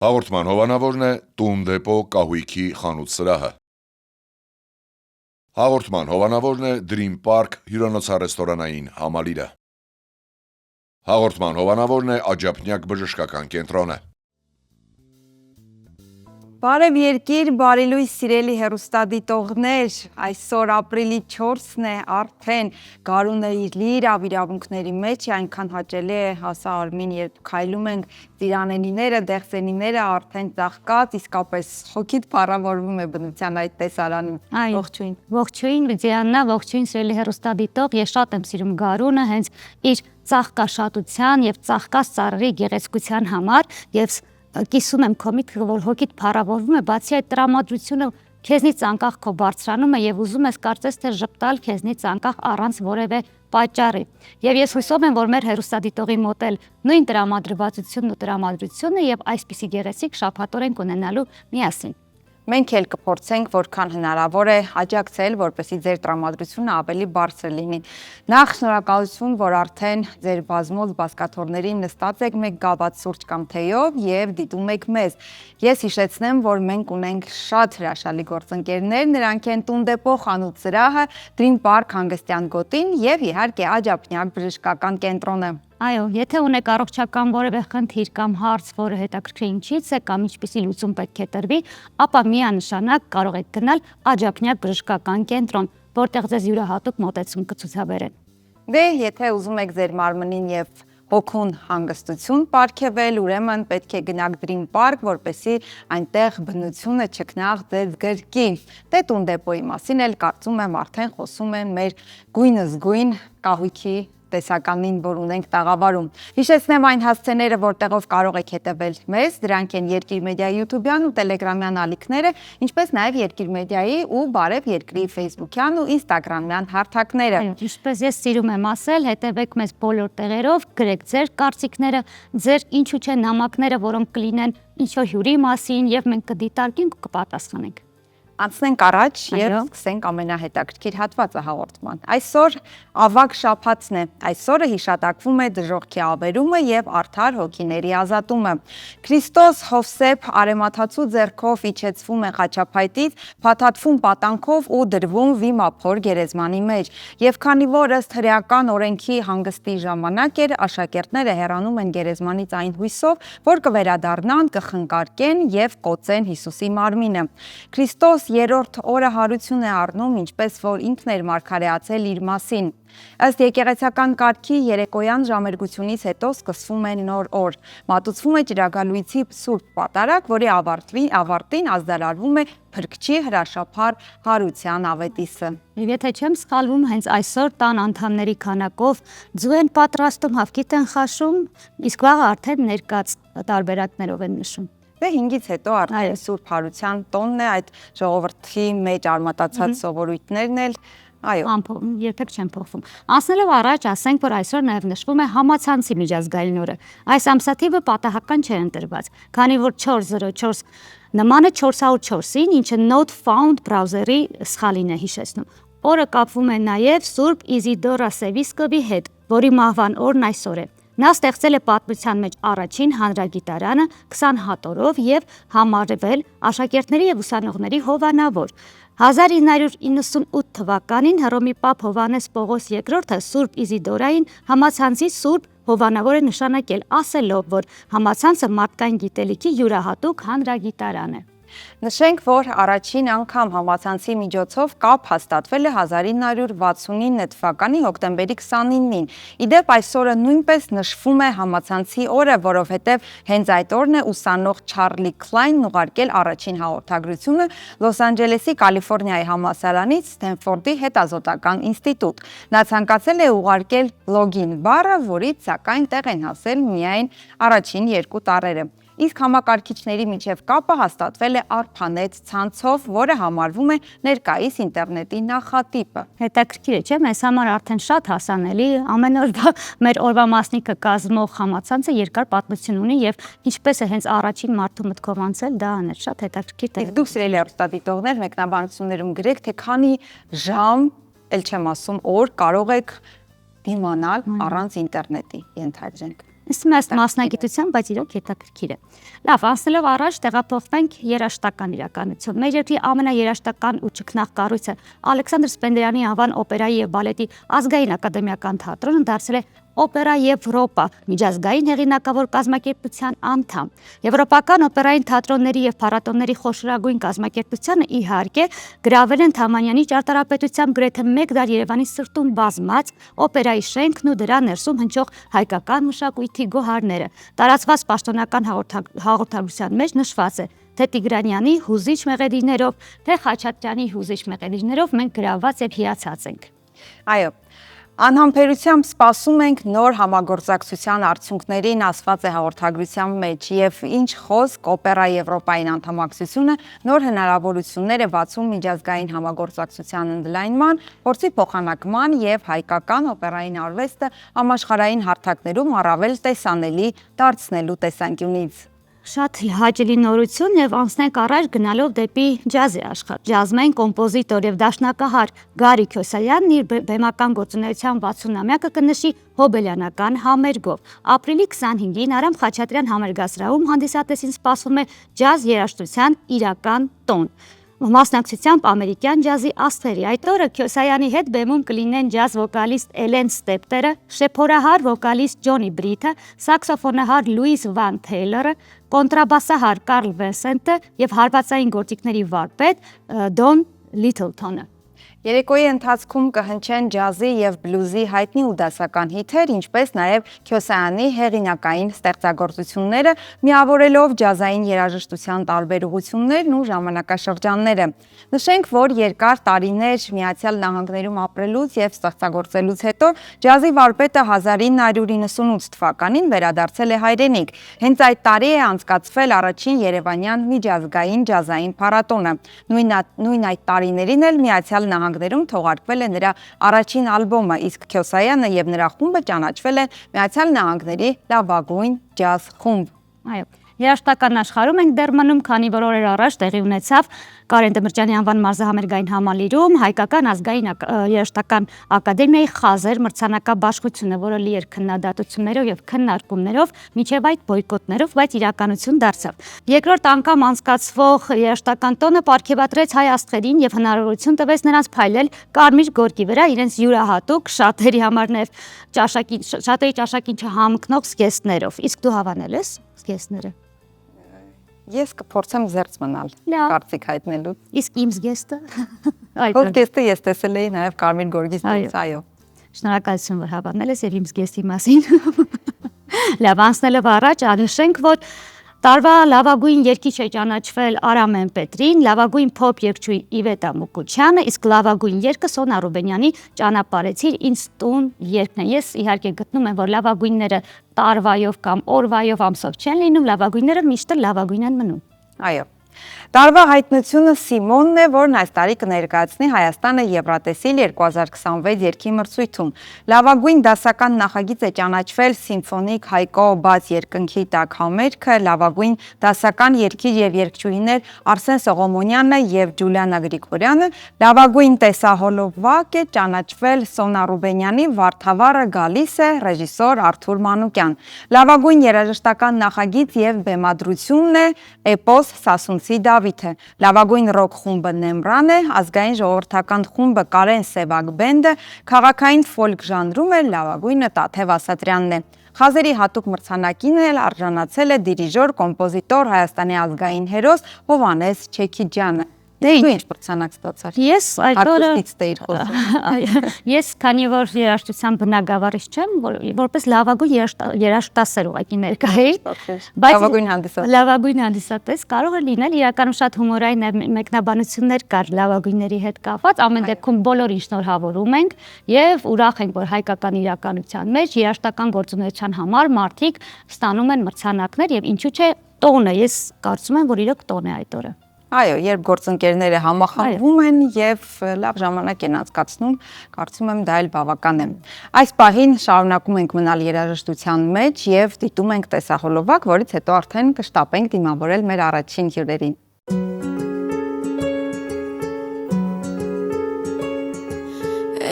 Հաղորդման հովանավորն է «Տուն դեպո կահույքի խանութ սրահը»։ Հաղորդման հովանավորն է Dream Park հյուրանոցառեստորանային համալիրը։ Հաղորդման հովանավորն է Աջափնյակ բժշկական կենտրոնը։ Բարև երկիր, բարի լույս սիրելի հեռուստադիտողներ, այսօր ապրիլի 4-ն է, արդեն գարունը իր լիիրավ իրավունքների մեջ է, այնքան հաճելի է հասա Արմին, երբ քայլում ենք ծիրանենիները, դեղսենիները արդեն ծաղկած, իսկապես հոգիդ փառավորվում է բնության այդ տեսարանում։ Ողջույն։ Ողջույն, Լիդիանա, ողջույն սիրելի հեռուստադիտող, ես շատ եմ սիրում գարունը հենց իր ծաղկաշատության եւ ծաղկած ծառերի գեղեցկության համար եւ կիսում եմ քո միտքը, որ հոգիդ փառավորվում է, բացի այդ տրամադրությունը քեզնից անկախ քո բարձրանում է եւ ուզում ես կարծես թե ժպտալ քեզնից անկախ առանց որևէ պատճառի։ Եվ ես հույսով եմ, որ մեր հեռուստադիտողի մոտ էլ նույն տրամադրվածությունն ու տրամադրությունը եւ այսպիսի գեղեցիկ շաբաթօրենք ունենալու միասին։ Մենք էլ կփորձենք որքան հնարավոր է աջակցել, որպեսզի ձեր տրամադրությունը ավելի բարձր լինի։ Նախ շնորհակալություն, որ արդեն ձեր բազմոց բազկաթոռներին նստած եք մեկ գավաթ սուրճ կամ թեյով եւ դիտում եք մեզ։ Ես հիշեցնեմ, որ մենք ունենք շատ հրաշալի գործընկերներ, նրանք են Տուն դեպո խանութ սրահը, Dream Park հանգստյան գոտին եւ իհարկե Աջափնյակ բժշկական կենտրոնը։ Այո, եթե ունեք առողջական որևէ խնդիր կամ հարց, որը հետաքրքիր ինչից է կամ ինչպիսի լուծում պետք է տրվի, ապա միանշանակ կարող եք գնալ Աջափնյակ բժշկական կենտրոն, որտեղ ձեզ յուրահատուկ մոտեցում կցուցաբերեն։ Դե, եթե ուզում եք ձեր մարմնին եւ հոգուն հանգստություն պարգևել, ուրեմն պետք է գնաք Dream Park, որպեսզի այնտեղ բնությունը չքնաղ ձեզ գրկի։ Դե Տուն դեպոյի մասին էլ կարծում եմ արդեն խոսում են մեր գույնզգույն կահույքի տեսականին, որ ունենք տաղավարում։ Հիշեցնեմ այն հասցեները, որտեղով կարող եք հետևել մեզ, դրանք են Երկիր մեդիայի YouTube-յան ու Telegram-յան ալիքները, ինչպես նաև Երկիր մեդիայի ու Բարև Երկրի Facebook-յան ու Instagram-յան հարթակները։ Ինչպես ես սիրում եմ ասել, հետևեք մեզ բոլոր տեղերով, գրեք ձեր կարծիքները, ձեր ինչու չէ նամակները, որոնք կլինեն ինչ-որ հյուրի մասին, եւ մենք կդիտարկենք ու կպատասխանենք։ Անցնենք առաջ եւ սկսենք ամենահետաքրքիր հատվածը հաղորդման։ Այսօր ավագ շաբաթն է։ Այսօրը հիշատակվում է դժոխքի ավերումը եւ արդար հոգիների ազատումը։ Քրիստոս Հովսեփ արեմաթացու ձեռքով իջեցվում է խաչափայտից, փաթաթվում պատանքով ու դրվում վիմափոր գերեզմանի մեջ։ Եվ քանի որ ըստ հրեական օրենքի հանգստի ժամանակ էր, աշակերտները հեռանում են գերեզմանից այն հույսով, որ կվերադառնան, կխնկարկեն եւ կոծեն Հիսուսի մարմինը։ Քրիստոս երրորդ օրը հարություն է առնում, ինչպես որ ինքն էր մարգարեացել իր մասին։ Ըստ եկեղեցական կարգի երեկոյան ժամերգությունից հետո սկսվում է նոր օր։ Մատուցվում է ճրագալույցի սուրբ պատարագ, որի ավարտին ազդարարվում է Փրկչի հրաշափառ հարության ավետիսը։ Եվ եթե չեմ սխալվում, հենց այսօր տան անդամների քանակով ձու են պատրաստում, հավքիթ են խաշում, իսկ վաղը արդեն ներկած տարբերակներով են նշում։ Դե 5-ից հետո արդեն Սուրբ Հարության տոնն է, այդ ժողովրդի մեջ արմատացած սովորույթներն էլ, այո, երբեք չեն փոխվում։ Անցնելով առաջ, ասենք, որ այսօր նաև նշվում է համացանցի միջազգային օրը։ Այս ամսաթիվը պատահական չէ ընտրված, քանի որ 404 նման է 404-ին, ինչը not found browser-ի սխալին է հիշեցնում։ Օրը կապվում է նաև Սուրբ Իզիդորա Սևիսկովի հետ, որի մահվան օրն այսօր է։ Նա ստեղծել է պատմության մեջ առաջին հանրագիտարանը 20 հատորով եւ համարվել աշակերտների եւ ուսանողների հովանավոր։ 1998 թվականին Հռոմի Պապ Հովհաննես Պողոս II Սուրբ Իզիդորային համացանցի Սուրբ հովանավոր է նշանակել, ասելով, որ համացանցը մարդկային գիտելիքի յուրահատուկ հանրագիտարան է։ Նշենք, որ առաջին անգամ համացանցի միջոցով կապ հաստատվել է 1969 թվականի հոկտեմբերի 29-ին։ Իդեպ այս օրը նույնպես նշվում է համացանցի օրը, որովհետև հենց այդ օրն է ուսանող Չարլի Քլայնն ուղարկել առաջին հաղորդագրությունը Լոս Անջելեսի Կալիֆոռնիայի համալսարանից Սթենֆորդի հետազոտական ինստիտուտ։ Նա ցանկացել է ուղարկել լոգին բառը, որից սակայն տեղ են հասել միայն առաջին 2 տառերը։ Իսկ համակարգիչների միջև կապը հաստատվել է ARPANET ցանցով, որը համարվում է ներկայիս ինտերնետի նախատիպը։ Հետաքրքիր է, չէ՞, մեզ համար արդեն շատ հասանելի, ամեն օր մեր օրվա մասնիկը կազմող համացանցը երկար պատմություն ունի եւ ինչպես է հենց առաջին մարդու մտքով անցել, դա աներ, շատ հետաքրքիր է։ Դուք սիրելի հեռուստադիտողներ, մեկնաբանություններում գրեք, թե քանի ժամ, ել չեմ ասում օր, կարող եք դիմանալ առանց ինտերնետի, ենթադրենք։ Իսկ մեծ մասնագիտության, բայց իրոք հետաքրքիր է։ Լավ, անցնելով առաջ տեղափոխվենք երաժշտական իրականություն։ Մեր երկրի ամենաերաժշտական ու ճգնախ կառույցը Ալեքսանդր Սպենդիարյանի անվան օպերայի եւ բալետի ազգային ակադեմիական թատրոնը դարձել է Օպերա Եվրոպա միջազգային հեղինակավոր կազմակերպության անդամ։ Եվրոպական օպերային թատրոնների եւ փառատոների խոշորագույն կազմակերպությանը իհարկե գրավել են Թամանյանի ճարտարապետությամբ գրեթե 1 դար Երևանի սրտում բազմած օպերայի շենքն ու դրա ներսում հնչող հայկական մշակույթի գոհարները։ Տարածված պաշտոնական հաղորդագրության մեջ նշված է, թե Տիգրանյանի հուզիչ մեղեդիներով, թե Խաչատրյանի հուզիչ մեղեդիներով մենք գրաված եւ հիացած ենք։ Այո, անհամբերությամբ սպասում ենք նոր համագործակցության արդյունքներին, ասված է հաղորդագրության մեջ, եւ ինչ խոսք Օպերա Եվրոպային անդամակցությունը նոր հնարավորություններ է բացում միջազգային համագործակցության ընդլայնման, փորձի փոխանակման եւ հայկական օպերային արվեստը համաշխարհային հարթակներում առավել տեսանելի դարձնելու տեսանկյունից։ Շատ հաճելի նորություն եւ անցնենք առաջ գնալով դեպի ջազի աշխարհ։ Ջազմային կոմպոզիտոր եւ դաշնակահար Գարի Քյոսայանն իր բեմական գործունեության 60-ամյակը կնշի հոբելյանական համերգով։ Ապրիլի 25-ին Արամ Խաչատրյան համերգասրահում հանդիսատեսին սպասվում է ջազ երաժշտության իրական տոն։ Մասնակցությամբ ամերիկյան ջազի աստղերի։ Այդ օրը Քյոսայանի հետ բեմում կլինեն ջազ վոկալիստ Էլեն Ստեպտերը, շեփորահար վոկալիստ Ջոնի Բրիթը, սաքսոֆոնահար Լուիս Վան Թեյլորը, կոնտրաբասահար Կարլ Վենսենտը եւ հարվածային գործիքների վարպետ Դոն Լիթլթոնը։ Երեկոյի ընթացքում կհնչեն ջազի եւ բլյուզի հայտնի ու դասական հիթեր, ինչպես նաեւ Քյոսայանի հեղինակային ստեղծագործությունները, միավորելով ջազային երաժշտության տարբեր ուղղություններն ու ժամանակաշրջանները։ Նշենք, որ երկար տարիներ Միացյալ Նահանգներում ապրելուց եւ ստեղծագործելուց հետո ջազի վարպետը 1998 թվականին վերադարձել է հայրենիք։ Հենց այդ տարի է անցկացվել առաջին Երևանյան միջազգային ջազային փառատոնը։ Նույն այդ տարիներին էլ Միացյալ Նահանգներում թողարկվել է նրա առաջին ալբոմը, իսկ Քյոսայանը եւ նրա խումբը ճանաչվել են Միացյալ Նահանգների լավագույն ջազ խումբ։ Այո, երաժշտական աշխարհում ենք դեռ մնում, քանի որ օրեր առաջ տեղի ունեցավ Կարեն Դմրճյանի անվան մարզահամերգային համալիրում հայկական ազգային երաժշտական ակադեմիայի խազեր մրցանակաբաշխությունը, որը լի էր քննադատություններով եւ քննարկումներով, միջև այդ բոյկոտներով, բայց իրականություն դարձավ։ Երկրորդ անգամ անցկացվող երաժշտական տոնը պարգևատրեց հայ աստղերին եւ հնարավորություն տվեց նրանց փայլել կարմիր գորգի վրա իրենց յուրահատուկ շատերի համար նաեւ շատերի ճաշակին չհամընկնող զգեստներով։ Իսկ դու հավանել ես զգեստները։ Ես կփորձեմ զերծ մնալ կարծիք հայտնելու։ Իսկ իմ զգեստը։ Քո զգեստը ես տեսել էի նաև Կարմիր գորգից դուրս, այո։ Շնորհակալություն, որ հավանել ես եւ իմ զգեստի մասին։ Լավ, անցնելով առաջ, անշենք, որ տարվա լավագույն երգիչ է ճանաչվել Արամեն Պետրին, լավագույն փոփ երգչուհի Իվետա Մուկուչյանը, իսկ լավագույն երգը Սոնա Ռուբենյանի Ճանապարհեցիր ինձ տուն երգն է։ Ես իհարկե գտնում եմ, որ լավագույնները տարվայով կամ օրվայով ամսով չեն լինում, լավագույնները միշտ լավագույն են մնում։ Այո։ Տարվա հայտնությունը Սիմոնն է, որն այս տարի կներկայացնի Հայաստանը Եվրատեսիլ 2026 երգի մրցույթում։ Լավագույն դասական նախագիծ է ճանաչվել Սիմֆոնիկ Հայկո բաց երկնքի տակ համերգը, լավագույն դասական երգիչ եւ երգչուհիներ Արսեն Սողոմոնյանը եւ Ջուլիանա Գրիգորյանը, լավագույն տեսահոլովակ է ճանաչվել Սոնա Ռուբենյանի Վարդավառը գալիս է ռեժիսոր Արթուր Մանուկյան։ Լավագույն երաժշտական նախագիծ եւ բեմադրությունն է Էպոս Սասունցի Դավիթը, լավագույն ռոք խումբը Նեմրան է, ազգային ժողովրդական խումբը Կարեն Սևակ բենդը, քաղաքային ֆոլք ժանրում է լավագույնը Տաթև Ասատրյանն է։ Խազերի հատուկ մրցանակին էլ արժանացել է դիրիժոր, կոմպոզիտոր, Հայաստանի ազգային հերոս Հովհաննես Չեքիջյանը։ Դու ինչ մրցանակ ստացար։ Ես այդ օրը Ես քանի որ երաժշտության բնագավառից չեմ, որպես լավագույն երաժշտասեր ուղղակի ներկա էի, բայց լավագույն հանդիսատես կարող է լինել, իրականում շատ հումորային մեկնաբանություններ կար լավագույնների հետ կապված, ամեն դեպքում բոլորին շնորհավորում ենք եւ ուրախ ենք, որ հայկական իրականության մեջ երաժշտական գործունեության համար մարդիկ ստանում են մրցանակներ եւ ինչու՞ չէ տոն է, ես կարծում եմ, որ իրոք տոն է այդ օրը։ Այո, երբ գործընկերները համախմբվում են եւ լավ ժամանակ են անցկացնում, կարծում եմ դա էլ բավական է։ Այս պահին շարունակում ենք մնալ երաժշտության մեջ եւ դիտում ենք տեսահոլովակ, որից հետո արդեն կշտապենք դիմավորել մեր առաջին հյուրերին։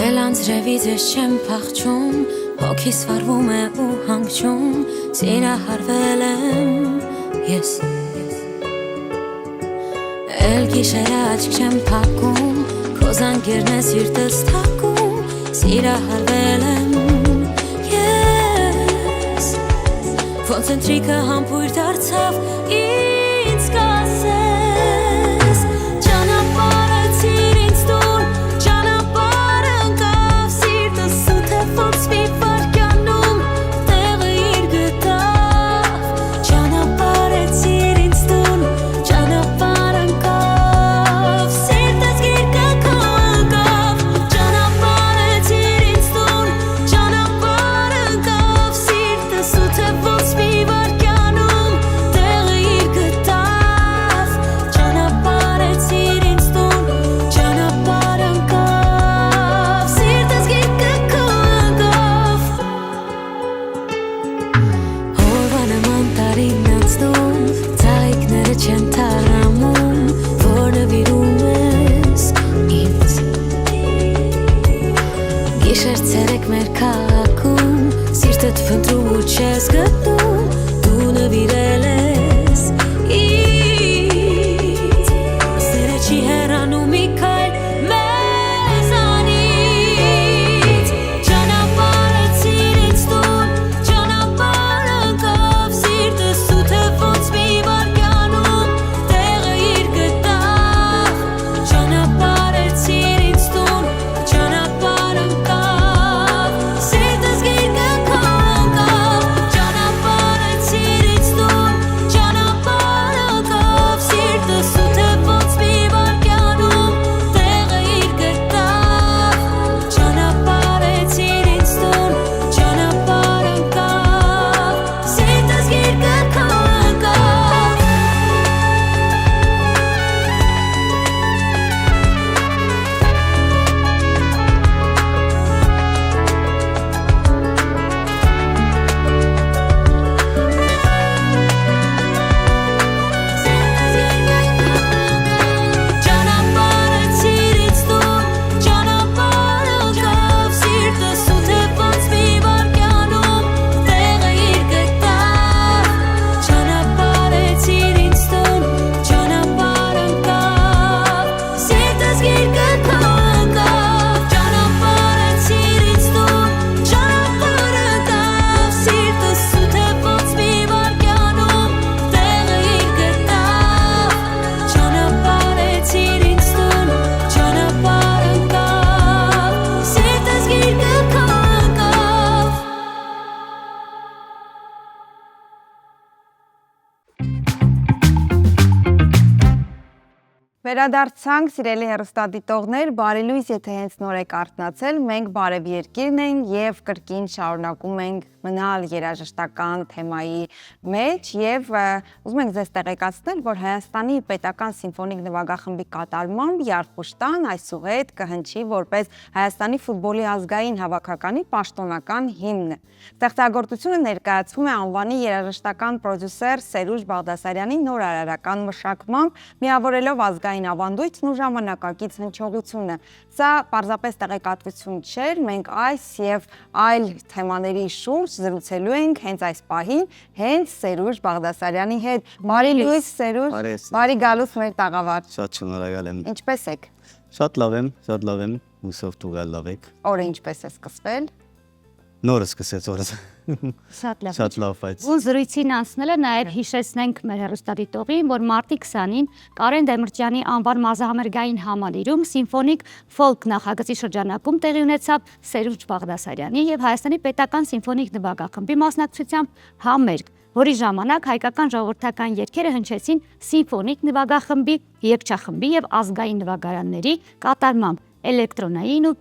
Էլ անձրևից ես չեմ փախչում, Հոգիս վարվում է ու հանգչում Սիրահարվել եմ ես Էլ գիշերը աչք չեմ փակում Քո զանգերն է սիրտս թակում Սիրահարվել եմ ես Ոնց ընթրիքը համբույր դարձավ ինձ կասես Ճանապարհեցիր ինձ տուն Ճանապարհ ընկավ սիրտս սուտ է ոնց մի վարկյանում Տեղը իր գտավ Ճանապարհեցիր ինձ տուն Ճանապարհ ընկավ Սիրտս գիրկը քո ընկավ Ճանապարհեցիր ինձ տուն Ճանապարհ ընկավ Սիրտս սուտ է ոնց մի վարկյանում Տեղը իր գտավ Ճանապարհեցիր ինձ տուն Ճանապարհ ընկավ Սիրտս գիրկը քո ընկավ Հորվա նման տարին անցնում Ծաղիկները չեն թարամում Որ նվիրում ես ինձ Գիշեր ցերեկ մեր քաղաքում Սիրտդ փնտրում ու չես գտնում Դու նվիրել ես ինձ Սերը չի հեռանում մի քայլ մեզանից Ճանապարհեցիր ինձ տուն Ճանապարհ ընկավ Սիրտս սուտ է ոնց մի վարկյանում Տեղը իր գտավ Ճանապարհեցիր ինձ տուն Ճանապարհ ընկավ Սիրտս գիրկը քո ընկավ Ճանապարհեցիր ինձ տուն Ճանապարհ ընկավ Սիրտս սուտ է ոնց մի վարկյանում Տեղը իր գտավ Ճանապարհեցիր ինձ տուն Ճանապարհ ընկավ Սիրտս գիրկը քո ընկավ Ճանապարհեցիր ինձ տուն Ճանապարհ ընկավ Սիրտս սուտ է ոնց մի վարկյանում Տեղը իր գտավ Ճանապարհեցիր ինձ տուն Ճանապարհ ընկավ Սիրտս գիրկը քո ընկավ Ճանապարհեցիր ինձ տուն Ճանապարհ ընկավ Սիրտս սուտ է ոնց մի վարկյանում Տեղը իր գտավ Ճանապարհեցիր ինձ տուն Ճանապարհ ընկավ Սիրտս գիրկը քո ընկավ Վերադարձանք, սիրելի հեռուստադիտողներ, բարի լույս, եթե հենց նոր եք արթնացել, մենք Բարև Երկիրն ենք եւ կրկին շարունակում ենք մնալ երաժշտական թեմայի մեջ եւ ուզում ենք ձեզ տեղեկացնել, որ Հայաստանի Պետական Սիմֆոնիկ նվագախմբի կատարմամբ Յարխուշտան այսուհետ կհնչի որպես Հայաստանի ֆուտբոլի ազգային հավաքականի պաշտոնական հիմն։ Ստեղծագործությունը ներկայացվում է անվանի երաժշտական պրոդյուսեր Սերուժ Բաղդասարյանի նոր արարական մշակմամբ, միավորելով ազգային ավանդույթն ու ժամանակակից հնչողությունը։ Սա պարզապես տեղեկատվություն չէր, մենք այս եւ այլ թեմաների շուրջ զրուցելու ենք հենց այս պահին, հենց Սերուժ Բաղդասարյանի հետ։ Բարի լույս, Սերուժ։ Բարի գալուս մեր տաղավար։ Շատ շնորհակալ եմ։ Ինչպե՞ս եք։ Շատ լավ եմ, հուսով դուք լավ եք։ Օրը ինչպես է սկսվել։ Նորը սկսեց օրս։ Շատ լավ։ Շատ լավ, բայց Ու զրույցին անցնելը նաև հիշեցնենք մեր հեռուստադիտողին, որ մարտի 20-ին Կարեն Դեմիրճյանի անվան մազահամերգային համալիրում սիմֆոնիկ ֆոլք նախագծի շրջանակում տեղի ունեցավ Սերուժ Բաղդասարյանի եւ Հայաստանի Պետական Սիմֆոնիկ նվագախմբի մասնակցությամբ համերգ, որի ժամանակ հայկական ժողովրդական երգերը հնչեցին սիմֆոնիկ նվագախմբի, երգչախմբի եւ ազգային նվագարանների կատարմամբ էլեկտրոնային ու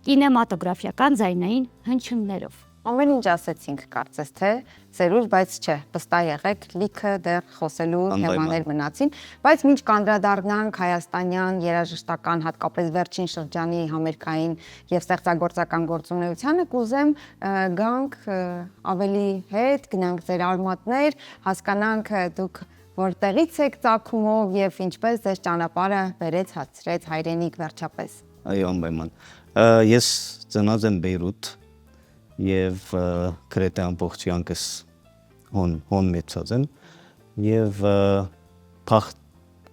կինեմատոգրաֆիական ձայնային հնչյուններով։ Ամեն ինչ ասեցինք, կարծես թե Սերուժ, բայց չէ, վստահ եղեք, լիքը դեռ խոսելու թեմաներ մնացին, բայց մինչ կանդրադառնանք հայաստանյան երաժշտական, հատկապես վերջին շրջանի համերգային եւ ստեղծագործական գործունեությանը, կուզեմ գանք ավելի հետ, գնանք ձեր արմատներ, հասկանանք դուք որտեղից եք ծագումով եւ ինչպես ձեր ճանապարհը բերեց հացրեց հայրենիք վերջապես։ այո, անպայման։ Ես ծնած եմ Բեյրութ, եւ գրեթե ամբողջ կյանքս հոն մեծած եմ եւ փախտ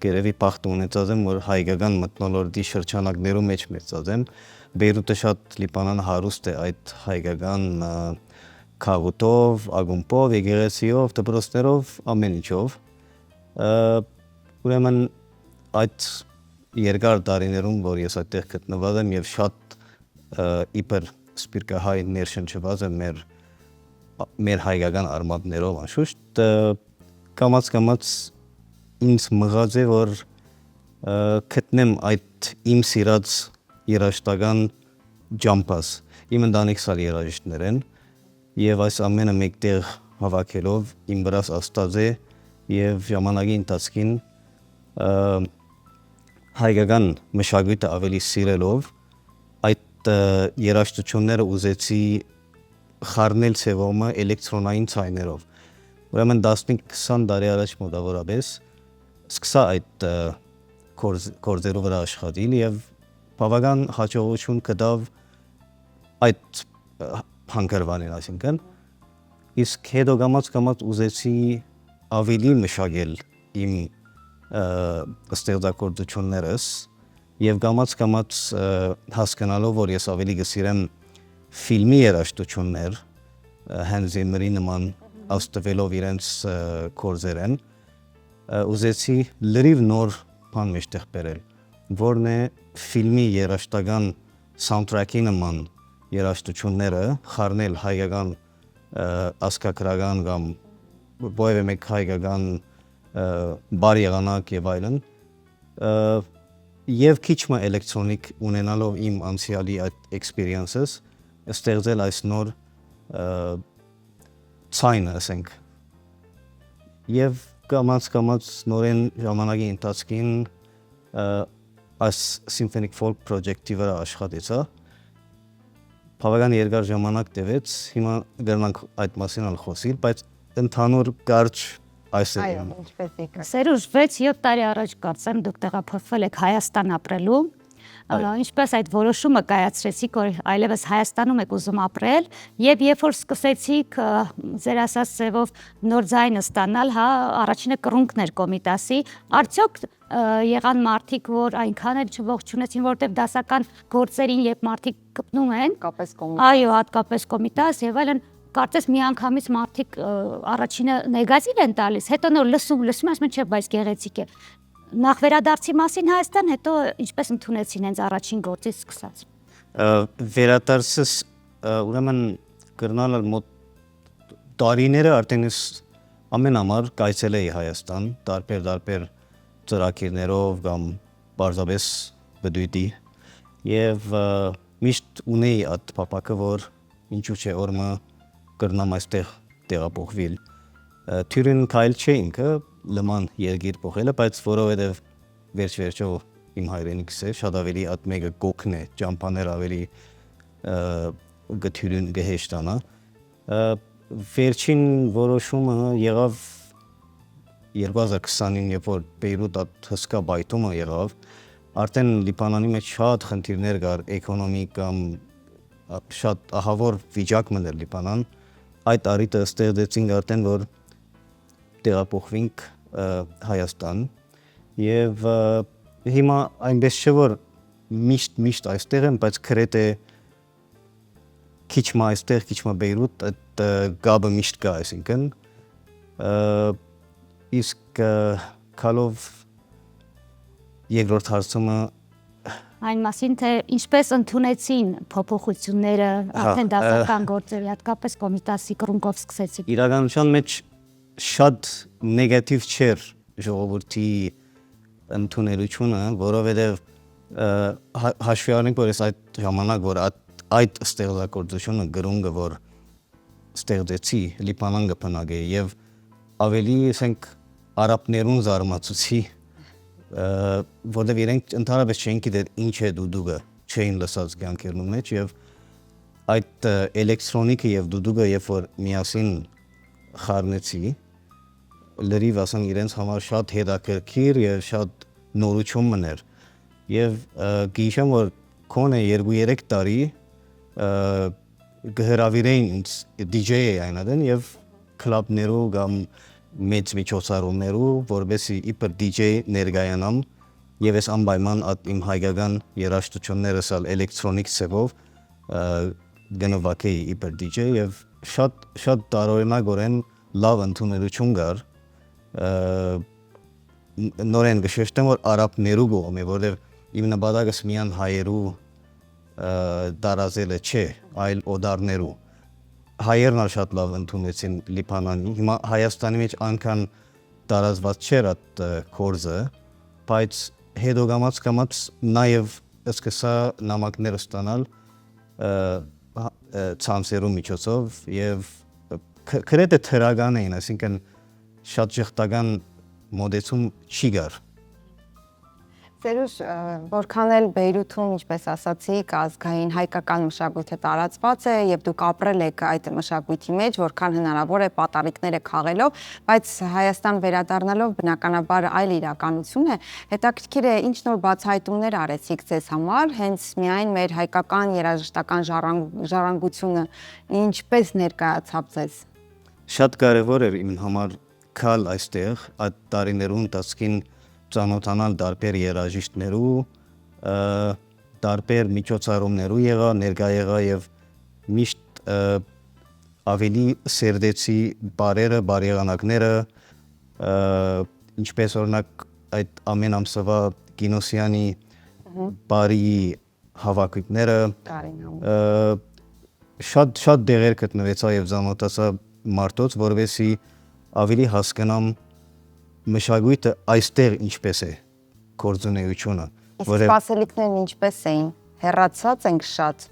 գերեւի փախտ ունեցած եմ որ հայկական մթնոլորտի շրջանակներում մեջ մեծած եմ Բեյրութը շատ Լիբանան հարուստ է այդ հայկական քաղուտով, ագումբով, եկեղեցիով, դպրոցներով, ամեն ինչով ուրեմն այդ երկար տարիներում որ ես այդտեղ գտնված եմ եւ շատ իբր սպիրկահայ ներշնչված եմ մեր հայկական արմատներով անշուշտ կամաց ինձ մղած է որ գտնեմ այդ իմ սիրած երաժշտական ջամփաս իմ ընտանիքս ալ երաժիշտներ են եւ այս ամենը մեկտեղ հավաքելով իմ վրաս աստած է եւ ժամանակի ընթացքին հայկական մշակույթը ավելի սիրելով այդ երաժշտությունները ուզեցի խառնել ցևոմը էլեկտրոնային ցայներով ուրեմն 15-20 տարի առաջ մոտավորապես սկսա այդ կորձերով վրա աշխատել եւ բավական հաջողություն կդավ այդ հանգրվանին այսինքն իսկ հետո կամաց ուզեցի ավելի մշակել իմ ստեղծագործություններս եւ կամաց հասկանալով որ ես ավելի կսիրեմ ֆիլմի երաժշտություններ Hans Zimmer-ի նման աստվելով իրենց կորձերեն ուզեցի լրիվ նոր բան մեջտեղ բերել որն է ֆիլմի երաժշտական soundtrack-ի նման երաժշտությունները խառնել հայկական ասկակրական կամ որևէ մեկ հայկական բարի եղանակ եւ այլն եւ քիչ մը էլեկտրոնիկ ունենալով իմ անցյալի այդ experiences ստեղծել այս նոր ցայնը ասենք եւ կամաց նորեն ժամանակի ընթացքին այս symphonic folk project-ի վրա աշխատեցա բավական երկար ժամանակ տևեց հիմա գնանք այդ մասին ալ խոսել բայց ընդհանուր կարճ այս է Այո, ինչպես եկա։ Սերուժ 6-7 տարի առաջ կարծեմ դուք տեղափոխվել եք Հայաստան ապրելու ինչպես այդ որոշումը կայացրեցիք որ այլևս Հայաստանում եք ուզում ապրել եւ երբ որ սկսեցիք ձեր ասած ձևով նոր ձայնը ստանալ հա առաջինը կռունկներ Կոմիտասի արդյոք եղան մարդիկ որ այնքան էլ չողջունեցին որտեվ դասական գործերին երբ մարդիկ կպնում են Կապես կոմիտաս։ այո հատկապես Կոմիտաս եւ այլն կարծես միանգամից մարդիկ առաջինը նեգատիվ են տալիս հետո նոր լսում ասում չէ բայց գեղեցիկ է նախ վերադարձի մասին Հայաստան, հետո ինչպես ընդունեցին հենց առաջին գործից սկսած։ Վերադարձս ուրեմն կրնալ մոտ տարիները արդեն ես ամեն ամառ կայցել էի Հայաստան, տարբեր ծրագիրներով կամ բարձրապես բդույթի եւ միշտ ունեի այդ փապակը, որ ինչու՞ չէ օրը կրնամ այստեղ տեղափոխվել։ Թյուրին քայլ չէ ինքը լման երգիր փոխելը, բայց որովհետև վերջ-վերջո իմ հայրենիքս է, շատ ավելի այդ մեկը կոքն է, ճամփաներ ավելի գթյուրին գհեշտանա։ Վերջին որոշումը եղավ 2020-ին, երբ որ Բեյրութ այդ հսկա բայթումը եղավ, արդեն Լիբանանի մեջ շատ խնդիրներ կար, էկոնոմիկ կամ շատ ահավոր վիճակ մներ Լիբանան, այդ առիթը ստեղծեցինք արդեն, որ տեղափոխվենք Հայաստան եւ հիմա այնպես չէ որ միշտ այստեղ եմ, բայց քրեթե քիչ մը այստեղ, քիչ մը Բեյրութ այդ գաբը միշտ կա, այսինքն իսկ քալով երկրորդ հարցումը Այն մասին թե ինչպես ընդունեցին փոփոխությունները արդեն դասական գործերի հատկապես Կոմիտասի կռունկով սկսեցին իրականության մեջ շատ նեգատիվ չէր ժողովրդի ընդունելությունը, որովհետև հաշվի առնենք, որ ես այդ ժամանակ, որ այդ ստեղծագործությունը գրունգը, որ ստեղծեցի Լիբանան գտնագե եւ ավելի ասենք արաբներուն զարմացուցի, որտեղ իրենք ընդհանրապես չեն գիտեր ինչ է դուդուգը, չէին լսած կյանքերում մեջ եւ այդ էլեկտրոնիկը եւ դուդուգը երբ որ միասին խառնեցի լրիվ ասեմ իրենց համար շատ հետաքրքիր եւ շատ նորություն մներ եւ գիշեմ որ կոնե 2-3 տարի գհրավիրեին ինձ DJ-ի այնադեն եւ կլաբներու կամ մեծ միջոցառումներու որովհետեւ իբր DJ ներգայանամ եւ ես անպայման իմ հայկական երաժշտություններս ալ էլեկտրոնիկ ցևով գնովակեի իբր DJ եւ շատ տարօրինակորեն լավ ընդունելություն կար նորեն գշեշտեմ որ արաբներու կողմէ որովհետեւ իմ նպատակս միան հայերու դարազելը չէ այլ օդարներու հայերն ալ շատ լավ ընդունեցին Լիբանանի հիմա Հայաստանի մեջ անգամ տարածված չէր այդ կորզը բայց հետո գամած նաև սկսա նամակներ ստանալ ցանցերու միջոցով եւ քրեթե թրագան էին այսինքն շատ ժխտական մոդեցում չի գար Սերուժ, որքան էլ Բեյրութում, ինչպես ասացի, ազգային հայկական մշակույթը տարածված է եւ դուք ապրել եք այդ մշակույթի մեջ, որքան հնարավոր է պատառիկները քաղելով, բայց Հայաստան վերադառնալով բնականաբար այլ իրականություն է։ Հետաքրքիր է ինչ նոր բացահայտումներ արեցիք ձեզ համար, հենց միայն մեր հայկական երաժշտական ժառանգությունը ինչպես ներկայացավ ձեզ։ Շատ կարևոր էր իմ համար քալ այստեղ այդ տարիներու ընթացքին ծանոթանալ դարբեր երաժիշտներու, դարբեր միջոցառումներու եղա, ներկա եղա եւ միշտ ավելի սերդեցի բարերը, բարեղանակները, ինչպես օրինակ այդ ամեն ամսվա Կինոսյանի բարի հավաքույթները, շատ դեղեր գտնվեցա եւ ծանոթացա մարդոց, որովհետեւ ավելի հասկանամ մշակույթը այստեղ ինչպես է գործունեությունը Իսկ սպասելիքներն ինչպես էին հեռացած ենք շատ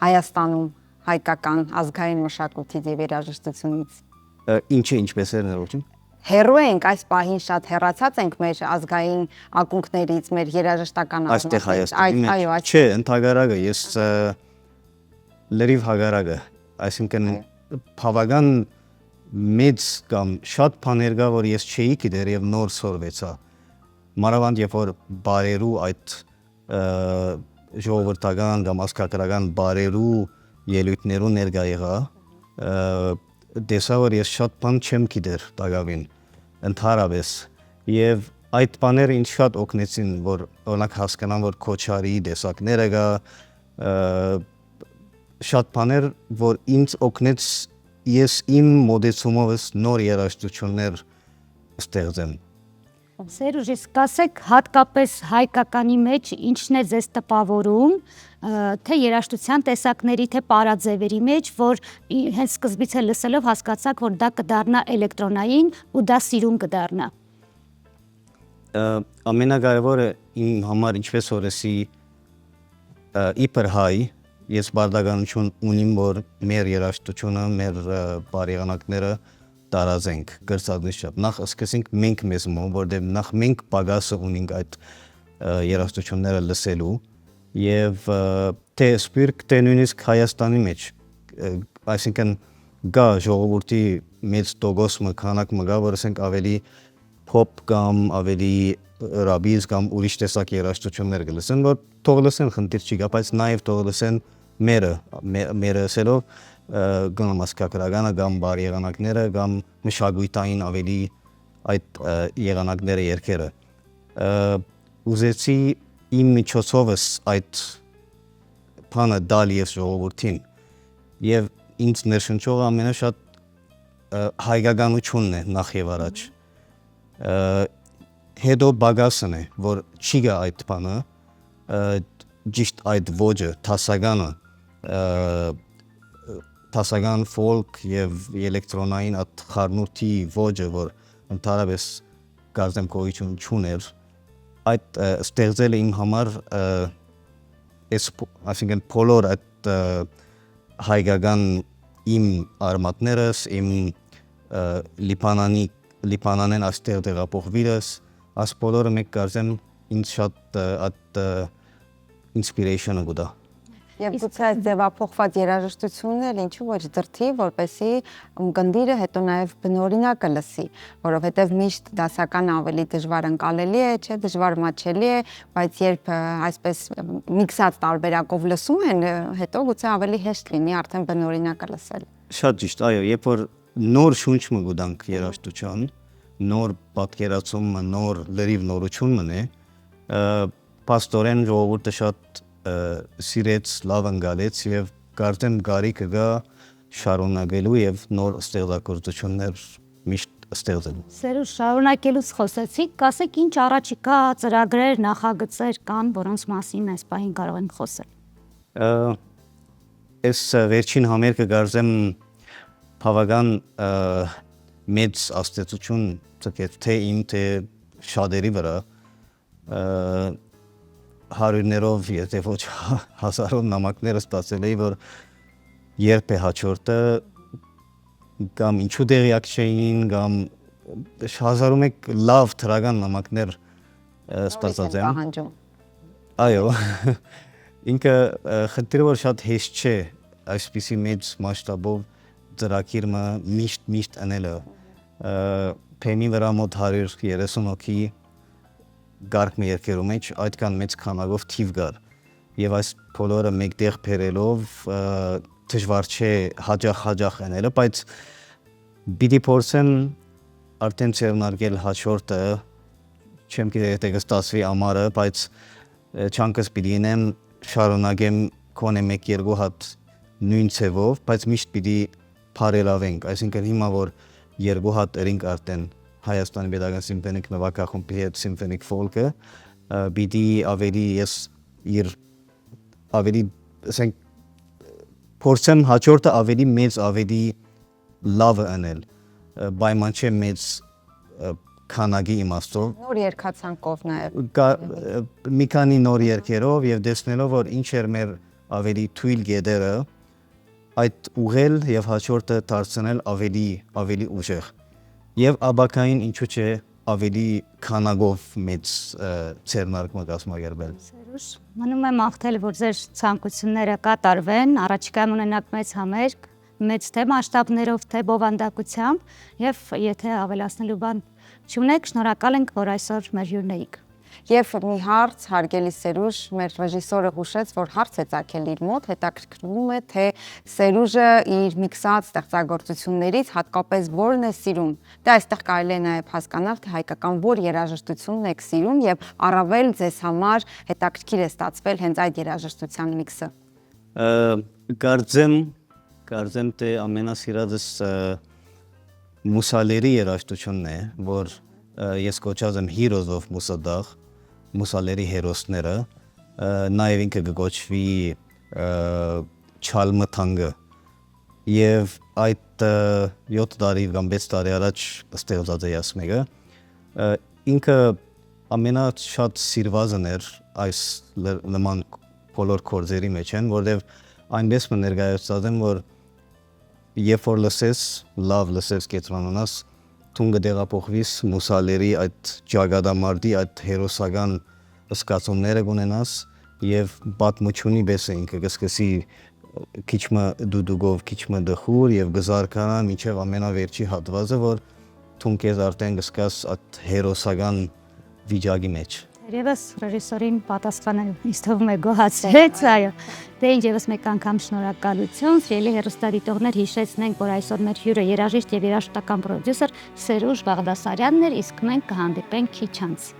Հայաստանում հայկական ազգային մշակույթից եւ երաժշտությունից ինչը ինչպես էր ներողություն Հեռու ենք այս պահին շատ հեռացած ենք մեր ազգային ակունքներից մեր երաժշտական այստեղ Հայաստանի մեջ չէ ընդհանրակը ես լրիվ հագարակը այսինքն բավական մեծ կամ շատ բաներ կա որ ես չէի գիտեր եւ նոր սորվեցա մանավանդ երբ որ բարերու այդ ժողովրդական կամ ազգագրական բարերու ելույթներու ներկա եղա դեսա որ ես շատ բան չեմ գիտեր տակավին ընդհանրապես եւ այդ բաները ինձ շատ օգնեցին որ օրինակ հասկանամ որ քոչարի դեսակները կա շատ բաներ որ ինձ օգնեց ես իմ մոդեցումովս նոր երաժշտություններ ստեղծեմ Սերուժ, իսկ ասեք հատկապես հայկականի մեջ ինչն է ձեզ տպավորում, թե երաժշտության տեսակների, թե պարաձևերի մեջ, որ հենց սկզբից է լսելով հասկացաք, որ դա կդառնա էլեկտրոնային ու դա սիրուն կդառնա։ Ամենակարևորը իմ համար ինչպես օրեսի իբր հայ ես բարդականություն ունիմ որ մեր երաժշտությունը, մեր բարեղանակները տարածենք գրծածնիշապ նախ սկսենք մենք մեզ մոտ որտեղ նախ մենք պագասը ունենք այդ երաժշտությունները լսելու եւ թե սպիրկ թե նույնիսկ Հայաստանի մեջ այսինքն գա ժողովրդի մեծ տոկոսը քանակ մգա որ ասենք ավելի pop կամ ավելի ռաբիզ կամ ուրիշ տեսակ երաժշտություններ կլսեն որ թող լսեն խնդիր չի գա բայց նաեւ թող լսեն մերը սելով գնում ասկակրագանը կամ բար եղանակները կամ մշակույթային ավելի այդ եղանակները երկերը ուզեցի իմ միջոցովս այդ բանը դալ ես ժողովրդին եւ ինձ ներշնչող ամենաշատ հայկականությունն է նախ եւ առաջ հետո բագասն է որ չի գա այդ բանը ճիշտ այդ ոճը տասական ֆոլք եւ էլեկտրոնային այդ խառնուրդի ոճը որ ընդհանրապես գազեմ գոյություն չուներ այդ ստեղծելը իմ համար այսինքն բոլոր այդ հայկական իմ արմատներս իմ Լիբանանեն այստեղ տեղափոխվելս այս բոլորը մեկ կարծեմ ինձ շատ այդ inspiration-ը գուտա Եվ գուցե այս ձևափոխված երաժշտությունն էլ ինչու ոչ դրթի, որպեսի գնդիրը հետո նաև բնօրինակը լսի, որովհետև միշտ դասական ավելի դժվար ընկալելի է, չէ, դժվար մատչելի է, բայց երբ այսպես միքսած տարբերակով լսում են, հետո գուցե ավելի հեշտ լինի արդեն բնօրինակը լսել։ Շատ ճիշտ, այո, երբ որ նոր շունչ մը գուտանք երաժշտության, նոր պատկերացումը, նոր լրիվ նորություն մնե, պաստորեն ժողովուրդը շատ սիրեց, լավ ընկալեց եւ կարծեմ գարիկը գա շարունակելու եւ նոր ստեղծագործություններ միշտ ստեղծելու։ Սերուժ, շարունակելուց խոսեցիք, կասեք ինչ առաջիկա ծրագրեր, նախագծեր կան, որոնց մասին այս պահին կարող ենք խոսել։ Այս վերջին համերգը կարծեմ բավական մեծ աստեցություն ցկեց թե իմ թե շատերի վրա հարյուրներով եթե ոչ հազարով նամակները ստացել էի որ երբ է հաջորդը կամ ինչու դեղյակ չէին կամ հազարում եք լավ թրական նամակներ ստացած եմ այո ինքը խնդիրը որ շատ հեշտ չէ այսպիսի մեծ մասշտաբով ծրագիրը միշտ անելը փեմի վրա մոտ 130 հոգի գարկ մի երկերու մեջ այդքան մեծ քանակով թիվ կար եւ այս բոլորը մեկտեղ բերելով դժվար չէ հաջախ անելը բայց պիտի փորձեմ արդեն ցերնարգել հաջորդը չեմ գիտե եթե կստացվի ամառը բայց չանկս պիտի ինեմ շարունակեմ կոնե 1-2 հատ նույն ցևով բայց միշտ պիտի բարելավենք այսինքն հիմա որ 2 հատ երինք արդեն Հայաստանի Պետական Սիմֆոնիկ նվագախումբի հետ սիմֆոնիկ ֆոլկը պիտի ավելի ես իր ավելի ասենք փորձեմ հաջորդը ավելի մեծ ավելի լավ անել պայման չէ մեծ քանակի իմաստով նոր երկացանկով նաև մի քանի նոր երկերով եւ տեսնելով որ ինչ էր մեր ավելի թույլ գեդերը այդ ուղել եւ հաջորդը դարձնել ավելի ուժեղ եւ աբակային ինչու՞ չէ ավելի քանակով մեծ ցերնարգ կազմակերպել Սերուժ, մնում է մաղթել որ ձեր ցանկությունները կատարվեն, առաջիկայում ունենաք մեծ համերգ, մեծ թե մասշտաբներով, թե բովանդակությամբ եւ եթե ավելացնելու բան չունեք, շնորհակալ ենք որ այսօր մեր հյուրն էիք։ Եվ մի հարց հարգելի Սերուժ, մեր ռեժիսորը հուշեց, որ հարց է ծագել իր մոտ, հետաքրքրվում է, թե Սերուժը իր միքսած ստեղծագործություններից հատկապես որն է սիրում։ Դե այստեղ կարելի է նաև հասկանալ, թե հայկական որ երաժշտությունն եք սիրում եւ առավել ձեզ համար հետաքրքիր է ստացվել հենց այդ երաժշտության միքսը։ Կարծեմ թե ամենասիրածս մուսալերի երաժշտությունն է, որ ես կոչած եմ Heroes of Musadagh մուսալերի հերոսները նաև ինքը կոչվի Չալմթանգը եւ այդ 7 տարի կամ 6 տարի առաջ ստեղծած է ասմեգը ինքը ամենաշատ սիրվածն էր այս նման բոլոր կորձերի մեջ են որտեվ այնպես մը ներկայացած եմ որ երբ որ լսես լավ լսես կետրոնանաս թուն կդեղափոխվիս մուսալերի այդ ջագադամարտի այդ հերոսական զգացումները կունենաս եւ պատմությունի պես ինքը կսկսի քիչ մը դուդուգով քիչ մը դխուր եւ գզարկանա միջև ամենավերջի հատվածը որ թուն քեզ արդեն կսկաս այդ հերոսական վիճակի մեջ Երևս ռեժիսորին պատասխանելու ինձ թվում է գոհացրեց, այո։ Դե ինչևս մեկ անգամ շնորհակալություն, սիրելի հեռուստադիտողներ, հիշեցնենք, որ այսօր մեր հյուրը երաժիշտ եւ երաժշտական պրոդյուսեր Սերուժ Բաղդասարյանն էր, իսկ մենք կհանդիպենք քիչ անց։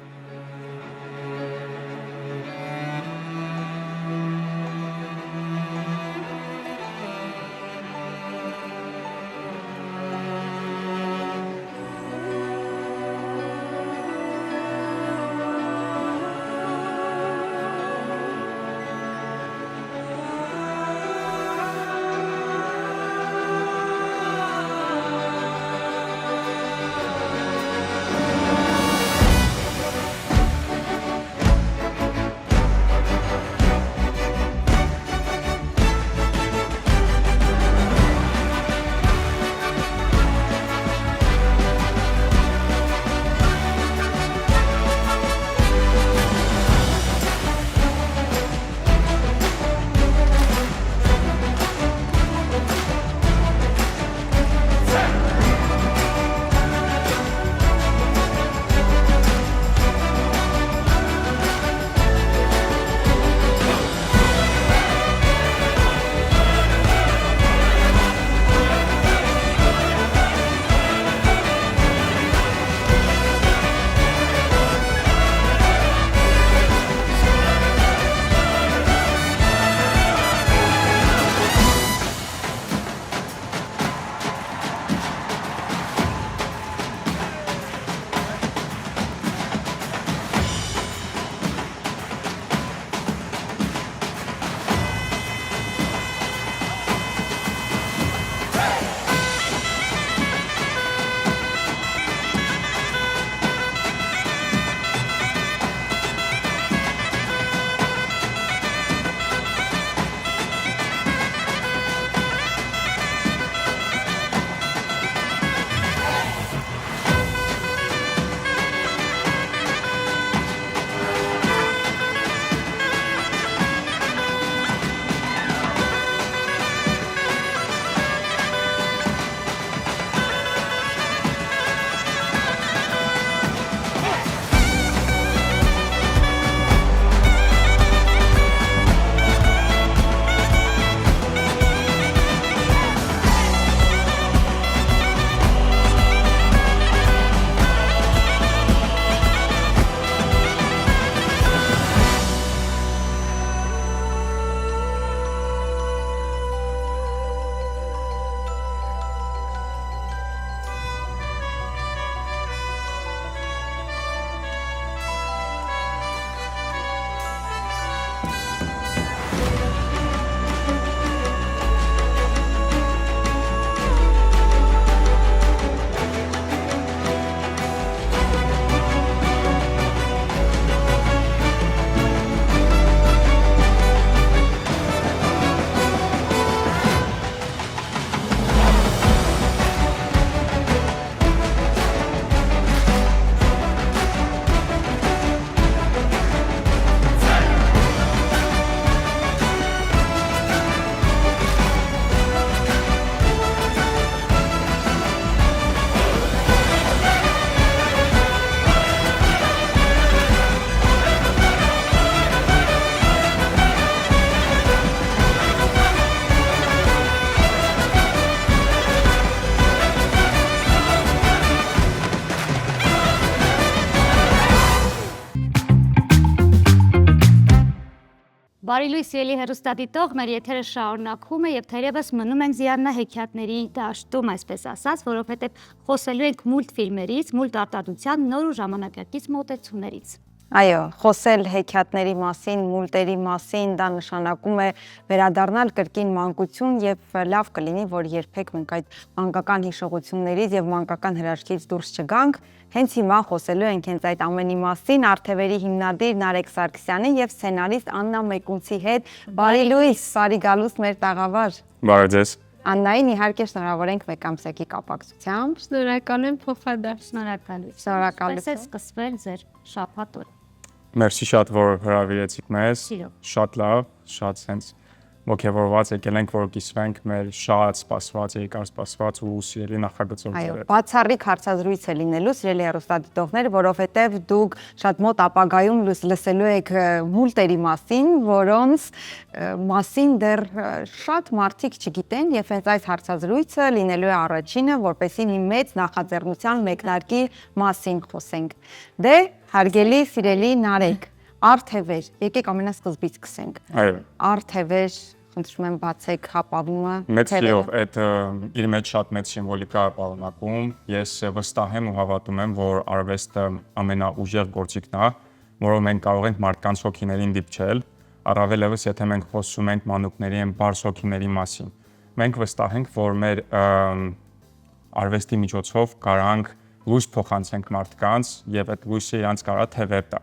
Բարի լույս ելի հեռուստադիտող, մեր եթերը շարունակվում է եւ թերևս մնում ենք Զիաննա հեքիաթների դաշտում, այսպես ասած, որովհետեւ խոսելու ենք մուլտֆիլմերից, մուլտարտադրության նոր ու ժամանակակից մոտեցումներից։ Այո, խոսել հեքիաթների մասին, մուլտերի մասին, դա նշանակում է վերադառնալ կրկին մանկություն եւ լավ կլինի, որ երբեք մենք այդ մանկական հիշողություններից եւ մանկական հրաշքից դուրս չգանք։ Հենց հիմա խոսելու ենք հենց այդ ամենի մասին Արթևերի հիմնադիր Նարեկ Սարգսյանի եւ սցենարիստ Աննա Մեկունցի հետ։ Բարի լույս, բարի գալուստ մեր տաղավար։ Բարի ձեզ։ Աննային իհարկե շնորհավորենք մեկ ամսակի կապակցությամբ։ Շնորհակալ եմ փոխադարձ։ Շնորհակալություն։ Շնորհակալություն։ Այսպես սկսվել ձեր շաբաթ օրը։ Մերսի շատ որ հրավիրեցիք մեզ։ Սիրով։ Շատ լավ, շատ sense ոգևորված եկել ենք, որ կիսվենք մեր շատ սպասված, երկար սպասված ու սիրելի նախագծով Այո, ձեր։ բացառիկ հարցազրույց է լինելու սիրելի հեռուստադիտողներ, որովհետև դուք շատ մոտ ապագայում լսելու եք մուլտերի մասին, որոնց մասին դեռ շատ մարդիկ չգիտեն, եւ հենց այս հարցազրույցը լինելու է առաջինը, որպեսզի մի մեծ նախաձեռնության մեկնարկի մասին խոսենք։ Դե, հարգելի սիրելի Նարեկ, Արթևեր, եկեք ամենասկզբից սկսենք։ Այո։ Արթևեր, խնդրում եմ բացեք հապավումը։ Մեծ սիրով այդ իր մեջ շատ մեծ սիմվոլիկա է պարունակում։ Ես վստահ եմ ու հավատում եմ, որ արվեստը ամենաուժեղ գործիքն է, որով մենք կարող ենք մարդկանց հոգիներին դիպչել, առավել եւս եթե մենք խոսում ենք մանուկների եւ բարձ հոգիների մասին։ Մենք վստահ ենք, որ մեր արվեստի միջոցով կարանք լույս փոխանցենք մարդկանց եւ այդ լույսը իրանց կարա թևեր տա։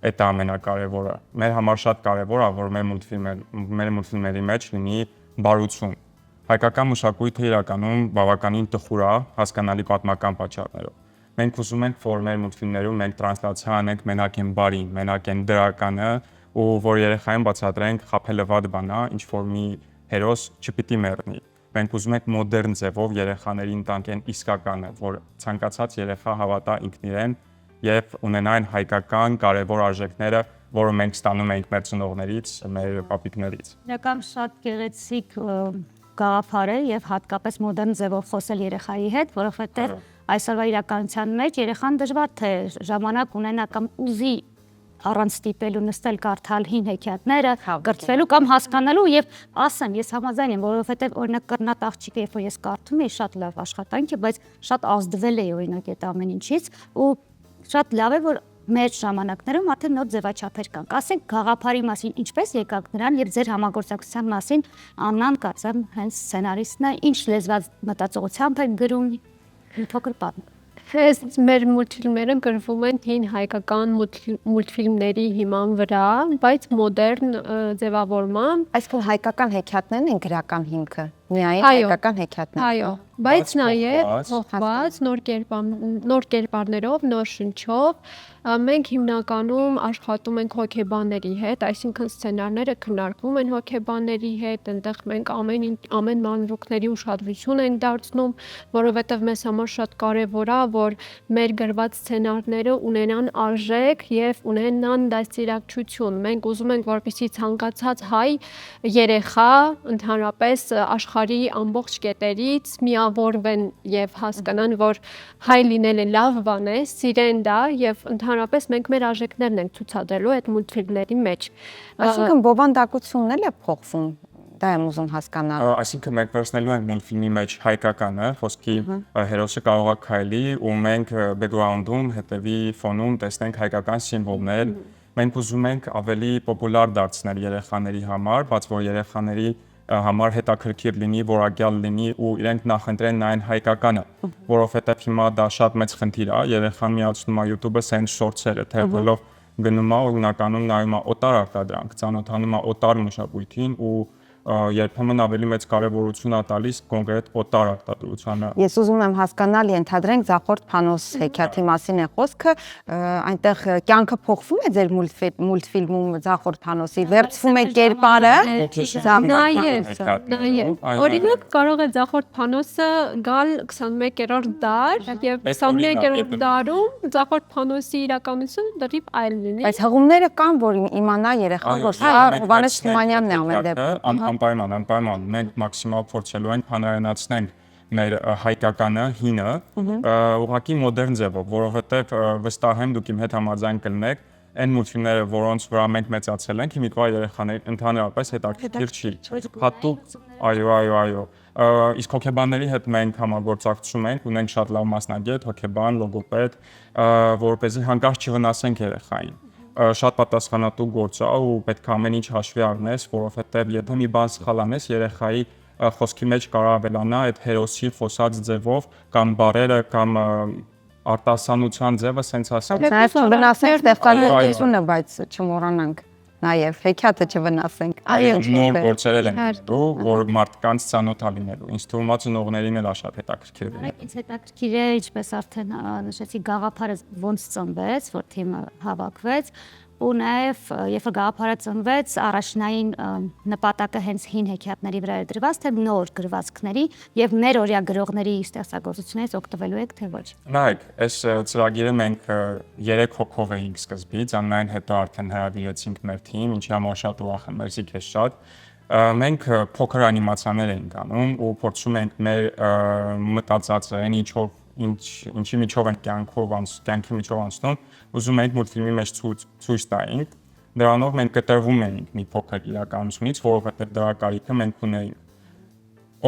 Այդ է ամենակարևորը։ Մեր համար շատ կարևոր է, որ մեր մուլտֆիլմերի մեջ լինի բարություն։ Հայկական մշակույթը իրականում բավականին տխուր է, հասկանալի պատմական պատճառներով։ Մենք ուզում ենք, որ մեր մուլտֆիլմներում մենք տրանսլացիա անենք մենակ են բարին, մենակ են դրականը, ու որ երեխային բացատրենք խաբելը վատ բան է, ինչ որ մի հերոս չպիտի մեռնի։ Մենք ուզում ենք մոդեռն ձևով երեխաներին տանք են իսկականը, որ ցանկացած երեխա հավատա ինքն իրեն եւ ունենային հայկական կարևոր արժեքները, որը մենք ստանում ենք մեր ծնողներից, մեր պապիկներից։ Իրական շատ գեղեցիկ գաղափար է եւ հատկապես մոդեռն ձևով խոսել երեխայի հետ, որովհետեւ այսօրվա իրականության մեջ երեխան դժվար թե ժամանակ ունենա կամ ուզի առանց ստիպելու նստել կարդալ հին հեքիաթները, կրթվելու կամ հասկանալու եւ ասեմ, ես համաձայն եմ, որովհետեւ օրինակ կրնատ աղջիկը, երբ որ ես կարդում էի, շատ լավ աշխատանք է, բայց շատ ազդվել էի օրինակ այդ ամեն ինչից ու շատ լավ է, որ մեր ժամանակներում արդեն նոր ձևաչափեր կան։ Ասենք գաղափարի մասին ինչպես եկաք նրան եւ ձեր համագործակցության մասին Աննան կարծեմ հենց սցենարիստն է, ինչ լեզվաց մտածողությամբ է գրում, մի փոքր պատմում։ Այս մեր մուլտֆիլմերը գրվում են հին հայկական մուլտֆիլմների հիման վրա, բայց մոդեռն ձևավորմամբ։ Այսինքն հայկական հեքիաթներն են գրական հիմքը, միայն Այո, հայկական հեքիաթներ։ Այո, բայց նաև փոխված, փոխված նոր կերպարներով, նոր շնչով, մենք հիմնականում աշխատում ենք հոգեբանների հետ, այսինքն սցենարները քննարկվում են հոգեբանների հետ, այնտեղ մենք ամեն մանրուքների ուշադրություն ենք դարձնում, որովհետև մեզ համար շատ կարևոր է, որ մեր գրված սցենարները ունենան արժեք եւ ունենան դաստիարակչություն։ Մենք ուզում ենք, որպեսզի ցանկացած հայ երեխա ընդհանրապես աշխարհի ամբողջ կետերից միավորվեն եւ հասկանան, որ հայ լինելը լավ բան է, սիրեն դա եւ ընդհանրապես մենք մեր արժեքներն ենք ցուցադրելու այդ մուլտֆիլմների մեջ։ Այսինքն բովանդակությունն էլ է փոխվում։ Դա եմ ուզում հասկանալ։ Այսինքն մենք վերցնելու ենք մուլտֆիլմի մեջ հայկականը, խոսքի հերոսը կարող է քայլի ու մենք բեքգրաունդում, հետևի ֆոնում տեսնենք հայկական սիմվոլներ։ Մենք ուզում ենք ավելի պոպուլար դարձնել երեխաների համար, բայց որ երեխաների համար հետաքրքիր լինի, որակյալ լինի ու իրենք նախընտրեն նայեն հայկականը, որովհետև հիմա դա շատ մեծ խնդիր է, երեխան միացնում է YouTube-ը սենց շորտսերը, թեփելով գնում է օրինականում նայում է օտար արտադրանք, ծանոթանում է օտար մշակույթին ու երբեմն ավելի մեծ կարևորություն է տալիս կոնկրետ օտար արտադրությանը։ Ես ուզում եմ հասկանալ, ենթադրենք Ձախորդ Փանոս հեքիաթի մասին է խոսքը, այնտեղ կյանքը փոխվում է ձեր մուլտֆիլմում Ձախորդ Փանոսի, վերցվում է կերպարը, Նաև, օրինակ կարող է Ձախորդ Փանոսը գալ 21-րդ դար եւ 21-րդ դարում Ձախորդ Փանոսի իրականությունը դրիվ այլ լինի։ բայց հղումները կան, որ իմանա երեխան, որ սա Հովհաննես Թումանյանն է ամեն դեպքում։ Անպայման, մենք մաքսիմալ փորձելու ենք հանրայնացնենք մեր հայկականը, հինը, ուղղակի մոդեռն ձևով, որովհետև վստահ եմ դուք իմ հետ համաձայն կլինեք, այն մուլտֆիլմները, որոնց վրա մենք մեծացել ենք, հիմիկվա երեխաների ընդհանրապես հետաքրքիր չի։ Հատուկ, այո։ Իսկ հոգեբանների հետ մենք համագործակցում ենք, ունենք շատ լավ մասնագետ, հոգեբան, լոգոպեդ, որպեսզի հանկարծ չվնասենք երեխային։ Շատ պատասխանատու գործ է ու պետք է ամեն ինչ հաշվի առնես, որովհետև եթե մի բան սխալ անես, երեխայի խոսքի մեջ կարող ավելանա այդ հերոսի խոսած ձևով կամ բառերը կամ արտասանության ձևը սենց ասած։ Նաև վնասենք ստեղծագործությունը, բայց չմոռանանք նաև հեքիաթը չվնասենք։ Նոր գործեր են դու, որ մարդկանց ծանոթ լինելու։ Ինձ թվում է ծնողներին էլ շատ հետաքրքիր է։ Ինձ հետաքրքիր է, ինչպես արդեն նշեցի, գաղափարը ոնց ծնվեց, որ թիմը հավաքվեց, ու նաև երբ գաղափարը ծնվեց, առաջնային նպատակը հենց հին հեքիաթների վրա էր դրված, թե նոր գրվածքների եւ մեր օրյա գրողների ստեղծագործություններից օգտվելու եք, թե ոչ։ Նայեք, այս ծրագիրը մենք 3 հոգով էինք սկզբից, ամենայն հետո արդեն հրավիրեցինք մեր թիմ, ինչի համար շատ ուրախ եմ, մերսի քեզ շատ։ Մենք փոքր անիմացիաներ էինք անում ու փորձում ենք մեր մտածածը, ինչի միջով են կյանքի միջով անցնում, ուզում ենք մուլտֆիլմի մեջ ցույց տայինք։ Դրանով մենք կտրվում էինք մի փոքր իրականությունից, որովհետև դրա կարիքը մենք ունեինք։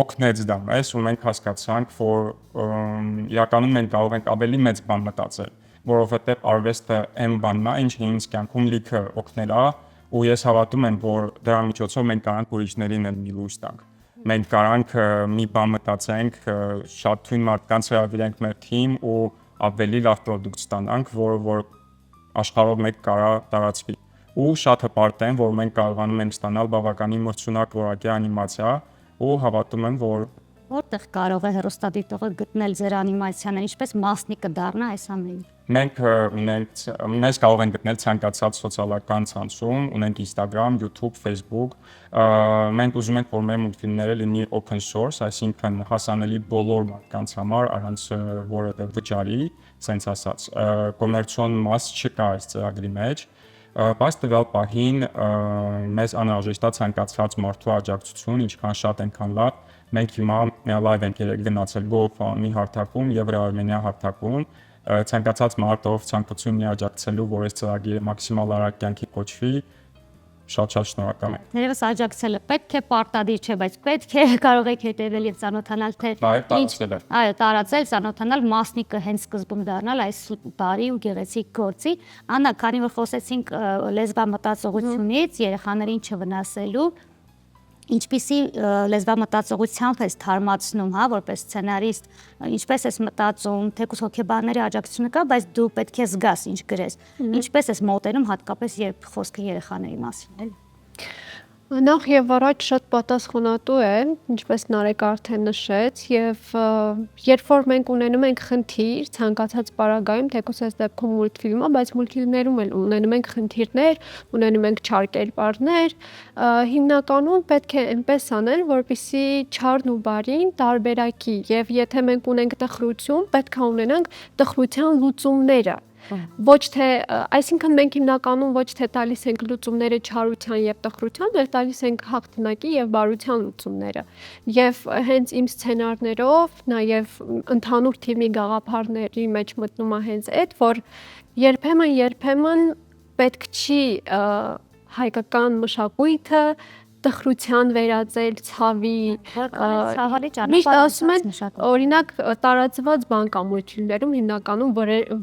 Օգնեց դա մեզ ու մենք հասկացանք, որ իրականում մենք կարող ենք ավելի մեծ բան մտածել, որովհետև արվեստը այն բանն է, ինչը ինձ կյանքում լիքը օգնել է, ու ես հավատում եմ, որ դրա միջոցով մենք կարող ենք ուրիշներին էլ մի լույս տանք։ Մենք կարանք մի բան մտածենք, շատ թույն մարդկանց հրավիրենք մեր թիմ ու ավելի լավ պրոդուկտ ստանանք, որ աշխարհով մեկ կարա տարածվի։ Ու շատ հպարտ եմ, որ մենք կարողանում ենք ստանալ բավականին մրցունակ որակի անիմացիա ու հավատում եմ, որ Որտեղ կարող է հեռուստադիտողը գտնել ձեր անիմացիաները, ինչպես մասնիկ կդառնա այս ամենը։ Մենք կարող ենք գտնել ցանկացած սոցիալական ցանցում, ունենք Instagram, YouTube, Facebook։ Մենք ուզում ենք, որ մեր մուլտֆիլմները լինի open source, այսինքն հասանելի բոլոր մարդկանց համար, առանց որևէ վճարի, ասենց ասած։ Կոմերցիոն մաս չկա այս ծրագրի մեջ, բայց տվյալ պահին մեզ անհրաժեշտ է ցանկացած մարդու աջակցություն, ինչքան շատ այնքան լավ։ Մենք հիմա լայվ ենք գնացել GoFundMe հարթակում եւ Armenia հարթակում, ցանկացած մարդ ով ցանկություն ունի աջակցելու, որ այս ծրագիրը մաքսիմալ արագ կյանքի կոչվի, շատ շնորհակալ եմ։ Ներևս աջակցելը պետք է պարտադիր չէ, բայց պետք է կարող եք հետևել եւ ծանոթանալ, թե այո, տարածել, ծանոթանալ, մասնիկը հենց սկզբում դառնալ այս բարի ու գեղեցիկ գործի։ Աննա, քանի որ խոսեցինք լեզվամտածողությունից, երեխաներին չվնասելու, ինչպիսի լեզվամտածողությամբ ես թարմացնում, հա, որպես սցենարիստ, ինչպես ես մտածում, թեկուզ հոգեբանների աջակցությունը կա, բայց դու պետք է զգաս ինչ գրես։ Ինչպես ես մոտենում, հատկապես երբ խոսքը երեխաների մասին է։ Նախ եւ առաջ շատ պատասխանատու է, ինչպես Նարեկ արդեն նշեց, եւ երբ որ մենք ունենում ենք խնդիր ցանկացած պարագայում, թեկուզ այս դեպքում մուլտֆիլմը, բայց մուլտֆիլմներում էլ ունենում ենք խնդիրներ, ունենում ենք չար կերպարներ, հիմնականում պետք է այնպես անել, որպեսզի չարն ու բարին տարբերակի, եւ եթե մենք ունենք տխրություն, պետք է ունենանք տխրության լուծումները։ Ոչ թե, այսինքն մենք հիմնականում ոչ թե տալիս ենք լուծումները չարության եւ տխրության, այլ տալիս ենք հաղթանակի եւ բարության լուծումները։ Եվ հենց իմ սցենարներով, նաեւ ընդհանուր թիմի գաղափարների մեջ մտնում է հենց այդ, որ երբեմն պետք չի հայկական մշակույթը տխրության վերածել ցավի, միշտ ասում են, օրինակ տարածված բան կա մուլտֆիլմերում հիմնականում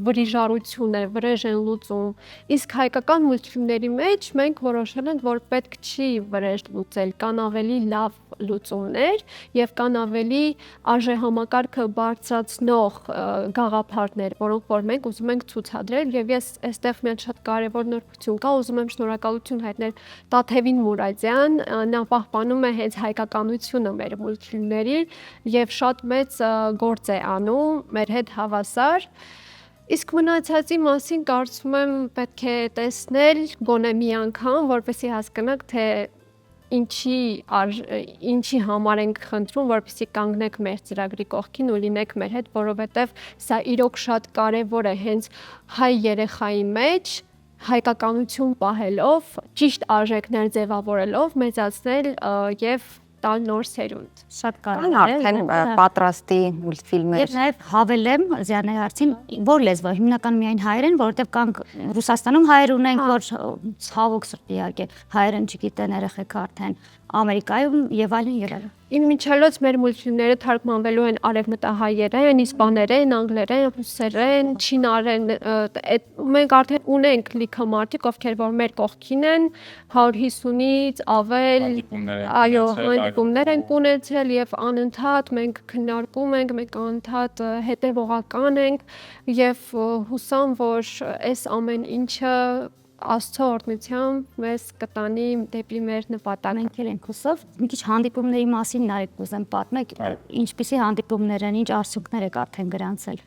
վրիժառություն է, վրեժ են լուծում, իսկ հայկական մուլտֆիլմների մեջ մենք որոշել ենք, որ պետք չի վրեժ լուծել, կան ավելի լավ լուծումներ եւ կան ավելի արժեհամակարգը բարձրացնող գաղափարներ, որոնք որ մենք ուզում ենք ցուցադրել եւ ես այստեղ մի շատ կարեւոր նորություն կա, ուզում եմ շնորհակալություն հայտնել Տաթևին Մուրադյան, նա պահպանում է հենց հայկականությունը մեր մուլտֆիլմների եւ շատ մեծ գործ է անում մեր հետ հավասար։ Իսկ մնացածի մասին կարծում եմ պետք է տեսնել գոնե մի անգամ, որպեսզի հասկանաք, թե ինչի համար ենք խնդրում, որպեսզի կանգնեք մեր ծրագրի կողքին ու լինեք մեր հետ, որովհետև սա իրոք շատ կարևոր է հենց հայ երեխայի մեջ հայկականություն պահելով, ճիշտ արժեքներ ձևավորելով, մեծացնել եւ տալ նոր սերունդ։ Շատ Կան կարևոր է։ արդեն պատրաստի մուլտֆիլմեր։ Եվ նաև հավելեմ Զիանե հարցին, որ լեզվով հիմնական միայն հայերեն, որովհետև կան Ռուսաստանում հայեր ունենք, որ ցավոք սրտի իհարկե հայերեն չգիտեն երեխեք արդեն, Ամերիկայում եւ այլն եւ այլն։ Ին միջալոց մեր մուլտֆիլմները թարգմանվելու են արևմտահայերեն, իսպաներեն, անգլերեն, ռուսերեն, չինարեն, այդ մենք արդեն ունենք լիքը մարդիկ, ովքեր որ մեր կողքին են, 150-ից ավել, այո, հանդիպումներ են ունեցել եւ անընդհատ մենք քննարկում ենք, մենք անընդհատ հետեւողական ենք եւ հուսամ, որ այս ամեն ինչը Աստծո օրհնությամբ մեզ կտանի դեպի մեր նպատակ։ Մենք էլ ենք հուսով, մի քիչ հանդիպումների մասին նայեք ուզեմ պատմեք, ինչպիսի հանդիպումներ են, ինչ արդյունքներ եք արդեն գրանցել։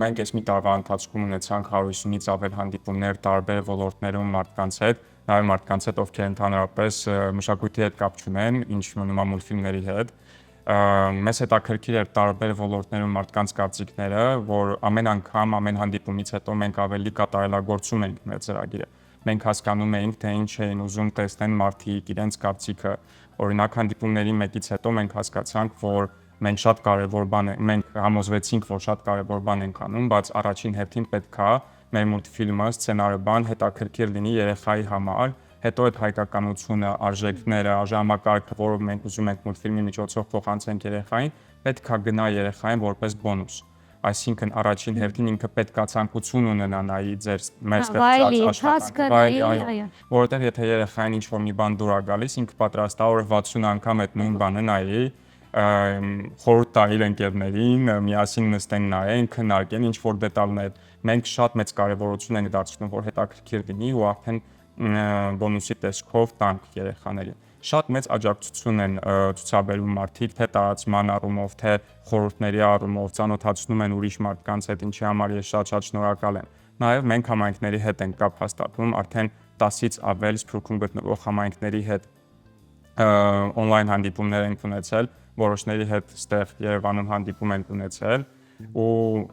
Մենք այս մի տարվա ընթացքում ունեցանք 150-ից ավել հանդիպումներ տարբեր ոլորտներում մարդկանց հետ, նաև մարդկանց հետ, ովքեր ընդհանրապես մշակույթի հետ կապ չունեն, ինչ նման մուլտֆիլմերի հետ։ Մեզ հետաքրքիր էր տարբեր ոլորտներում մարդկանց կարծիքները, որ ամեն անգամ, ամեն հանդիպումից հետո մենք ավելի կատարելագործում ենք մեր ծրագիրը։ Մենք հասկանում էինք, թե ինչ էին ուզում տեսնեն մարդիկ, իրենց կարծիքը։ Օրինակ հանդիպումների մեկից հետո մենք հասկացանք, որ մենք շատ կարևոր բան ենք, մենք համոզվեցինք, որ շատ կարևոր բան ենք անում, բայց առաջին հերթին պետք է մեր մուլտֆիլմը, սցենարը հետաքրքիր լինի երեխայի համար, հետո այդ հայկականությունը, արժեքները, ժամանակը, որով մենք ուզում ենք մուլտֆիլմի միջոցով փոխանցենք երեխային, պետք է գնա երեխային որպես բոնուս։ Այսինքն առաջին հերթին ինքը պետք է ցանկություն ունենա նայի ձեր մեր ստեղծած աշխատանքը, որովհետև եթե երեխային ինչ-որ մի բան դուր է գալիս, ինքը պատրաստ է որ 60 անգամ այդ նույն բանը նայի, խորհուրդ տա իր ընկերներին, միասին նստեն նայեն, քննարկեն ինչ-որ դետալներ։ Մենք շատ մեծ կարևորություն ենք դարձնում, որ հետաքրքիր լինի ու արդեն բոնուսի տեսքով տանք երեխաներին։ Շատ մեծ աջակցություն են ցուցաբերում մարդիկ, թե տարածման առումով, թե խորհուրդների առումով, ծանոթացնում են ուրիշ մարդկանց հետ, ինչի համար ես շատ շնորհակալ եմ։ Նաև մենք համայնքների հետ ենք կապ հաստատում, արդեն 10-ից ավել Սփյուռքում գտնվող համայնքների հետ on-line հանդիպումներ ենք ունեցել, որոշների հետ ստեղ Երևանում հանդիպում ենք ունեցել ու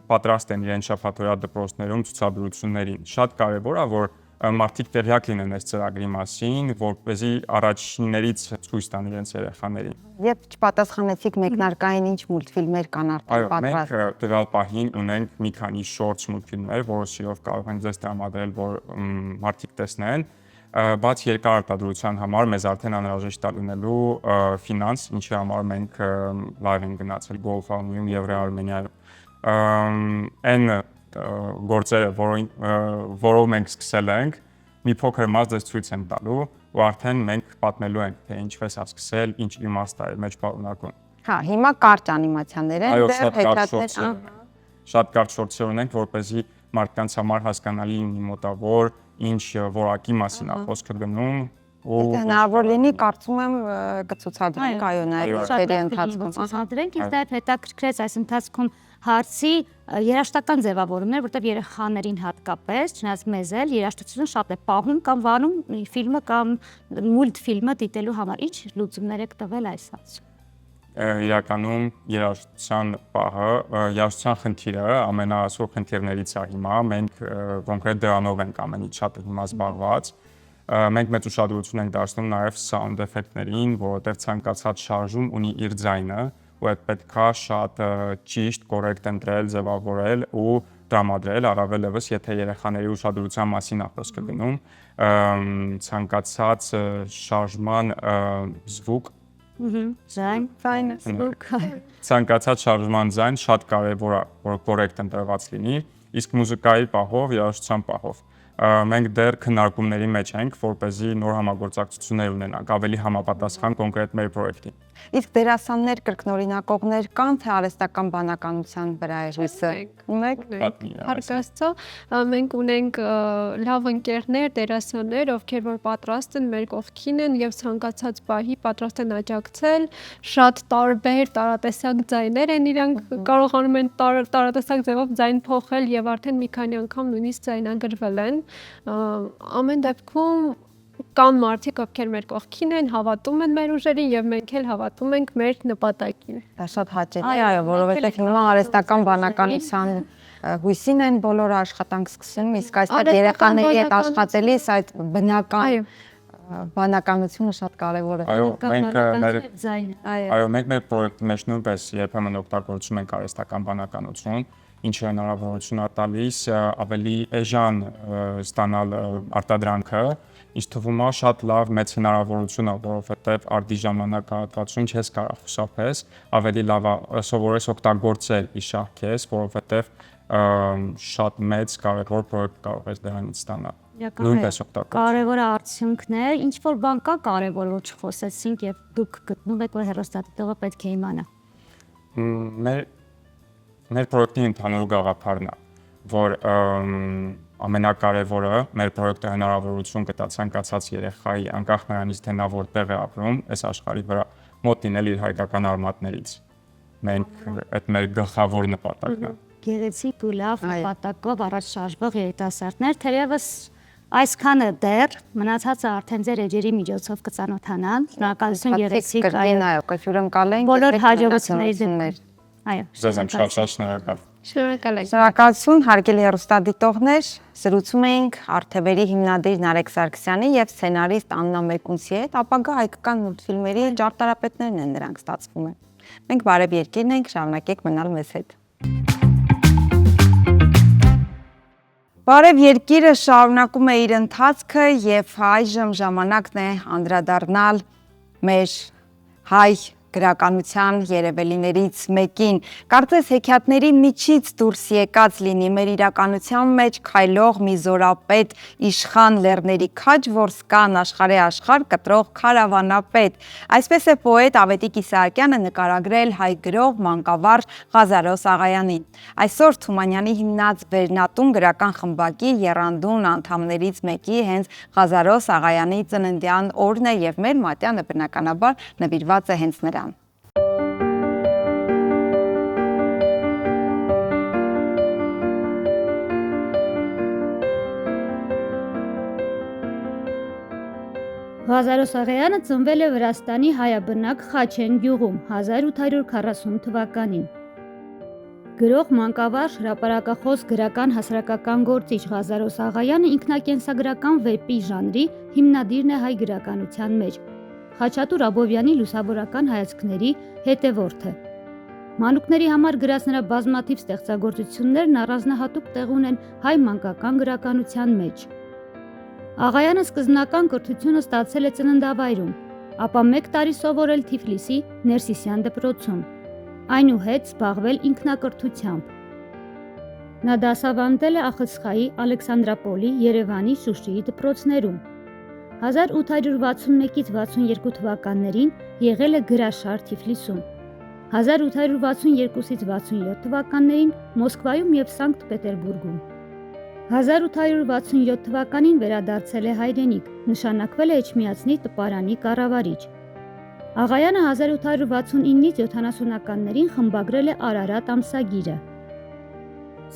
պատրաստ են իրենց շաբաթօրյա դպրոցներում ցուցադրություններին։ Շատ կարևոր է, որ մարդիկ տեղյակ լինեն այս ծրագրի մասին, որպեսզի առաջիններից ցույց տան իրենց երեխաներին։ Երբ չպատասխանեցիք մեկնարկային ինչ մուլտֆիլմեր կան արդեն պատրաստ։ Այո, մենք տվյալ պահին ունենք մի քանի շորթ մուլտֆիլմեր, որոնց շիրով կարող են ձեզ տրամադրել, որ մարդիկ տեսնեն, բայց երկար արտադրության համար մեզ արդեն անհրաժեշտ է լինելու ֆինանս, ինչի համար մենք լայվ ենք գնացել GoFundMe-ում եւ Armenia-ում։ Այն գործերը, որով մենք սկսել ենք, մի փոքր մաս դες ցույց եմ տալու ու արդեն մենք պատմելու ենք, թե ինչպես է սկսել, ինչ իմաստ է մեջ պարունակում։ Հա, հիմա կարճ անիմացիաներ են, դեռ հետացներ, շատ կարճ շորտեր ունենք, որպեսզի մարդկանց համար հասկանալի լինի մոտավոր ինչ որակի մասին է խոսքը գնում ու հնարավոր լինի, կարծում եմ կցուցադրենք, այո, նաև Շատ ընթացքում։ ցուցադրենք, ինձ դա հետաքրքրեց այս ընթացքում հարցի երաժշտական ձևավորումներ, որտեղ երեխաներին հատկապես, չնայած մեզ էլ երաժշտությունը շատ է պահում կամ վանում ֆիլմը կամ մուլտֆիլմը դիտելու համար։ Ինչ լուծումներ եք տվել այս հարցում։ Իրականում երաժշտության պահը, երաժշտության խնդիրը ամենասուր խնդիրներից է հիմա, մենք կոնկրետ դրանով ենք ամենից շատ հիմա զբաղված։ Մենք մեծ ուշադրություն ենք դարձնում նաև sound effect-ներին, որովհետև ցանկացած շարժում ունի իր ձայնը, ու այդ պետք է շատ ճիշտ, կորեկտ ընտրել, ձևավորել ու տրամադրել, առավելևս եթե երեխաների ուշադրության մասին է խոսքը գնում, ցանկացած շարժման զվուկ Ձայն, ցանկացած շարժման ձայն շատ կարևոր է, որ կորեկտ ընտրված լինի, իսկ մուզիկայի պահով, երաժշտության պահով մենք դեռ քննարկումների մեջ ենք, որպեսզի նոր համագործակցություններ ունենանք, ավելի համապատասխան կոնկրետ մեր պրոյեկտին։ Իսկ դերասաններ, կրկնօրինակողներ կան, թե արհեստական բանականության վրա է հույսը ունեք։ Հարկ Աստծո, մենք ունենք լավ ընկերներ, դերասաններ, ովքեր որ պատրաստ են մեր կողքին են եւ ցանկացած պահի պատրաստ են աջակցել, շատ տարբեր տարատեսակ ձայներ են, իրանք կարողանում են տարատեսակ ձևով ձայն փոխել եւ արդեն մի քանի անգամ նույնիսկ ձայնագրվել են։ Ամեն դեպքում կան մարդիկ, ովքեր մեր կողքին են, հավատում են մեր ուժերին եւ մենք էլ հավատում ենք մեր նպատակին։ Դա շատ հաճելի է, այո, որովհետեւ հիմա արհեստական բանականության հույսին են բոլորը աշխատանք սկսում, իսկ այստեղ երեխաների հետ աշխատելիս այդ բնական բանականությունը շատ կարևոր է։ Այո, մենք մեր պրոյեկտի մեջ նույնպես երբեմն օգտագործում ենք արհեստական բանականություն, ինչը հնարավորություն է տալիս ավելի էժան ստանալ արտադրանքը, ինձ թվում է շատ լավ մեծ հնարավորություն է, որովհետև արդի ժամանակահատվածում չես կարող խուսափես, ավելի լավ է սովորես օգտագործել իշահ քեզ, որովհետև շատ մեծ կարևոր պրոյեկտ կարող ես դրանից ստանալ։ Նույնպես օգտագործել։ Կարևոր արդյունքներ, ինչ որ բան կա կարևոր որ չխոսեցինք եւ դուք գտնում եք որ հեռուստադիտողը պետք է իմանա։ Մեր պրոյեկտի ընդհանուր գաղափարն է, որ ամենակարևորը մեր պրոյեկտը հնարավորություն կտա ցանկացած երեխայի, անկախ նրանից թե նա որտեղ է ապրում, այս աշխարհի վրա մոտ լինել իր հայկական արմատներից։ Մենք այդ մեր գլխավոր նպատակն է։ Գեղեցիկ ու լավ նպատակով առաջ շարժվող երիտասարդներ, թերևս այսքանը դեռ մնացածը արդեն ձեր էջերի միջոցով կծանոթանան։ Շնորհակալություն գեղեցիկ կհյուրընկալենք բոլոր հաջողությունների դեպքում։ Այո, Ձեզ եմ շատ շնորհակալ։ Շնորհակալ եք։ Շնորհակալություն հարգելի հեռուստադիտողներ, զրուցում էինք Արթևերի հիմնադիր Նարեկ Սարգսյանի եւ սցենարիստ Աննա Մեկունցի հետ, ապագա հայկական մուլտֆիլմերի ճարտարապետներն են նրանք ստացվում է։ Մենք բարև երկիրն ենք, շարունակեք մնալ մեզ հետ։ Բարև երկիրը շարունակում է իր ընթացքը եւ այժմ ժամանակն է անդրադառնալ մեր հայ գրականության երևելիներից մեկին։ Կարծես հեքիաթների միջից դուրս եկած լինի մեր իրականության մեջ քայլող մի զորապետ իշխան լեռների քաջ, որ սկան աշխարհի աշխարհ կտրող քարավանապետ։ Այսպես է պոետ Ավետիք Իսահակյանը նկարագրել հայ գրող մանկավարժ Ղազարոս Աղայանին։ Այսօր Թումանյանի հիմնած Վերնատուն գրական խմբակի եռանդուն անդամներից մեկի հենց Ղազարոս Աղայանի ծննդյան օրն է եւ մեր մատյանը բնականաբար նվիրված է հենց նրան։ Ղազարոս Աղայանը ծնվել է Վրաստանի հայաբնակ Խաչեն գյուղում 1840 թվականին։ Գրող, մանկավարժ, հրապարակախոս, գրական հասարակական գործիչ Ղազարոս Աղայանը ինքնակենսագրական վեպի ժանրի հիմնադիրն է հայ գրականության մեջ։ Խաչատուր Աբովյանի լուսավորական հայացքների հետևորդ է։ Մանուկների համար գրած նրա բազմաթիվ ստեղծագործություններն առանձնահատուկ տեղ ունեն հայ մանկական գրականության մեջ։ Աղայանը սկզբնական կրթությունը ստացել է ծննդավայրում, ապա 1 տարի սովորել Թիֆլիսի Ներսիսյան դպրոցում, այնուհետ զբաղվել ինքնակրթությամբ։ Նա դասավանդել է Ախսխայի, Ալեքսանդրապոլի, Երևանի, Շուշիի դպրոցներում։ 1861-ից 62 թվականներին եղել է գրաշար Թիֆլիսում։ 1862-ից 67 թվականներին Մոսկվայում եւ Սանկտ Պետերբուրգում։ 1867 թվականին վերադարձել է հայրենիք, նշանակվել է Էջմիածնի տպարանի կառավարիչ։ Աղայանը 1869-ից 70-ականներին խմբագրել է Արարատ ամսագիրը։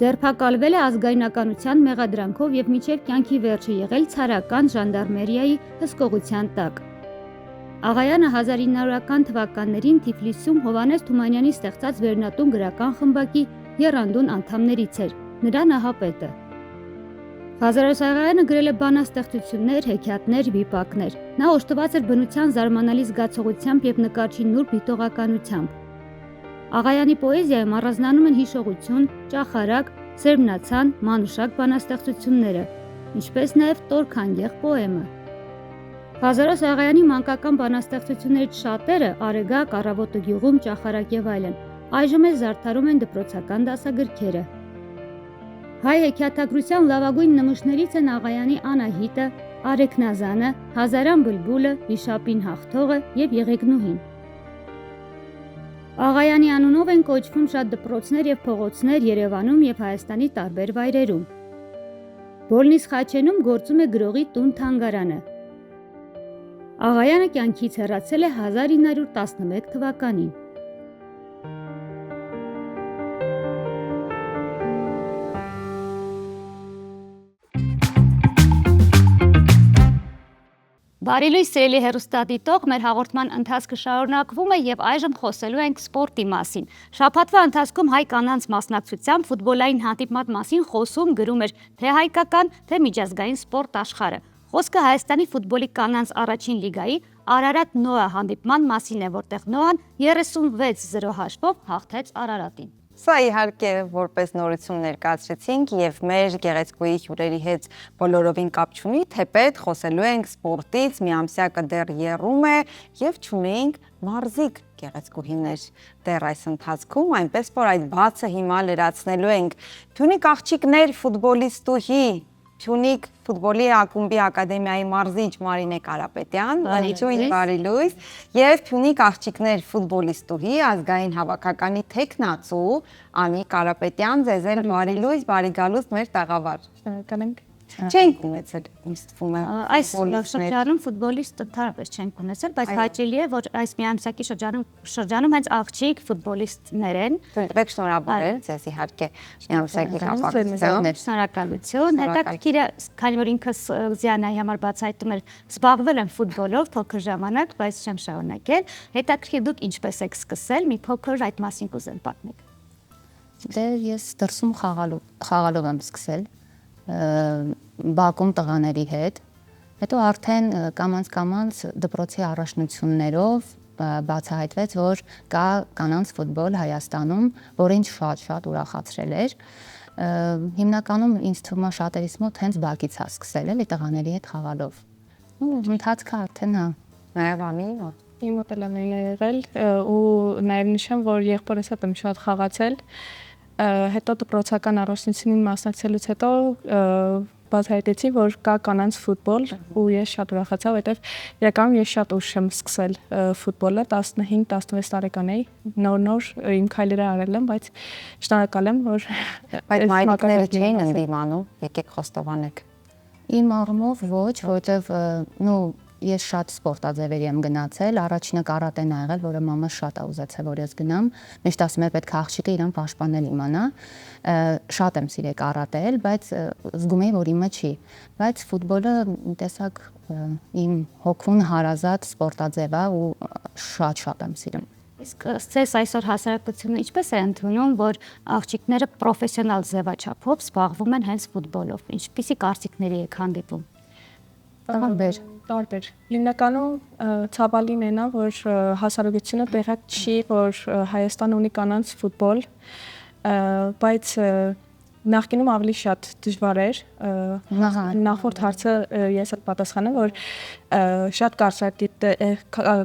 Ձերբակալվել է ազգայնականության մեղադրանքով եւ մինչեւ կյանքի վերջը եղել ցարական ժանդարմերիայի հսկողության տակ։ Աղայանը 1900-ական թվականներին Թիֆլիսում Հովհաննես Թումանյանի ստեղծած Վերնատուն գրական խմբակի եռանդուն անդամներից էր, նրա նահապետը։ Ղազարոս Աղայանը գրել է բանաստեղծություններ, հեքիաթներ, վիպակներ։ Նա օժտված էր բնության զարմանալի զգացողությամբ եւ նկարչի նուրբ դիտողականությամբ։ Աղայանի պոեզիայում առանձնանում են հիշողություն, ճախարակ, սերմնացան, մանուշակ բանաստեղծությունները, ինչպես նաեւ Տորքանգեղ պոեմը։ Ղազարոս Աղայանի մանկական բանաստեղծություններից շատերը Արեգակ, Առավոտը գյուղում, ճախարակ եւ այլն այժմ էլ զարդարում են դպրոցական դասագրքերը։ Հայ հեքիաթագրության լավագույն նմուշներից են Աղայանի Անահիտը, Արեքնազանը, Հազարան բլբուլը, Վիշապին հաղթողը եւ Եղեգնուհին։ Աղայանի անունով են կոչվում շատ դպրոցներ եւ փողոցներ Երևանում եւ Հայաստանի տարբեր վայրերում։ Բոլնիս Խաչենում գործում է գրողի տուն-թանգարանը։ Աղայանը կյանքից հեռացել է 1911 թվականին։ Բարի լույս սիրելի հեռուստադիտող, մեր հաղորդման ընթացքը շարունակվում է եւ այժմ խոսելու ենք սպորտի մասին։ Շաբաթվա ընթացքում հայ կանանց մասնակցությամբ ֆուտբոլային հանդիպման մասին խոսում գրում էր թե հայկական, թե միջազգային սպորտ աշխարհը։ Խոսքը Հայաստանի ֆուտբոլի կանանց առաջին լիգայի Արարատ Նոա հանդիպման մասին է, որտեղ Նոան 36-0 հաշվով հաղթեց Արարատին։ Սա իհարկե որպես նորություն ներկայացրեցինք եւ մեր գեղեցկուի հյուրերի հետ բոլորովին կապ չունի, թեպետ խոսելու ենք սպորտից, միամսյակը դեռ եռում է եւ չունենք մարզիկ գեղեցկուհիներ դեռ այս ընթացքում, այնպես որ այդ բացը հիմա լրացնելու ենք։ Փյունիկ աղջիկներ ֆուտբոլիստուհի Փյունիկ ֆուտբոլի ակումբի ակադեմիայի մարզիչ Մարինե Կարապետյան, ողջույն, բարի լույս, եւ Փյունիկ աղջիկներ ֆուտբոլիստուհի ազգային հավաքականի տեխնացու Անի Կարապետյան, ձեզ էլ բարի լույս, բարի գալուստ մեր տաղավար։ Շնորհակալ ենք։ Չենք ունեցել, ինձ թվում է։ Այս շրջանում ֆուտբոլիստ ընդհանրապես չենք ունեցել, բայց հաճելի է, որ այս միամսյակի շրջանում հենց աղջիկ ֆուտբոլիստներ են։ Դուք շնորհավորել ձեզ իհարկե միամսյակի կապակցությամբ։ Շնորհակալություն։ Հետաքրքիր է, քանի որ ինքս Զիանայի համար բացահայտում էր, զբաղվել եմ ֆուտբոլով փոքր ժամանակ, բայց չեմ շարունակել։ Հետաքրքիր դուք ինչպես եք սկսել, մի փոքր այդ մասին կուզեմ պատմեք։ Դե ես դրսում խաղալով եմ սկսել Բաքում տղաների հետ, հետո արդեն կամանց դպրոցի առաջնություններով բացահայտվեց, որ կա կանանց ֆուտբոլ Հայաստանում, որը ինձ շատ ուրախացրել էր։ Հիմնականում ինձ թվում է շատերիս մոտ հենց Բաքից է սկսել էլի տղաների հետ խաղալով։ Ու ընթացքը արդեն հա։ Նաև Անի, Իմ մոտ էլ է եղել ու նաև նշեմ, որ եղբորս հետ եմ շատ խաղացել։ Հետո դպրոցական առաջնությունին մասնակցելուց հետո բացահայտեցի, որ կա կանանց ֆուտբոլ ու ես շատ ուրախացա, որովհետև իրականում ես շատ ուշ եմ սկսել ֆուտբոլը, 15-16 տարեկան էի, նոր իմ քայլերը արել եմ, բայց շնորհակալ եմ, որ բայց մայրիկները չէին ընդդիմանում, եկեք խոստովանեք։ Իմ առումով ոչ, որովհետև ես շատ սպորտաձևերի եմ գնացել, առաջինը կարատեն ա եղել, որը մամաս շատ ա ուզեցել, որ ես գնամ, միշտ ասում էր պետք է աղջիկը իրան պաշտպանել իմանա, շատ եմ սիրել կարատել, բայց զգում էի, որ իմը չի, բայց ֆուտբոլը տեսակ իմ հոգուն հարազատ սպորտաձև ա ու շատ եմ սիրում։ Իսկ ցես այսօր հասարակությունը ինչպես է ընդունում, որ աղջիկները պրոֆեսիոնալ ձևաչափով զբաղվում են հենց ֆուտբոլով։ Ինչպիսի կարծիքների եք հանդիպում։ Տարբեր։ Հիմնականում ցավալին է նա, որ հասարակությունը տեղյակ չի, որ Հայաստանը ունի կանանց ֆուտբոլ, բայց նախկինում ավելի շատ դժվար էր։ Նախորդ հարցը ես էլ պատասխանեմ, որ շատ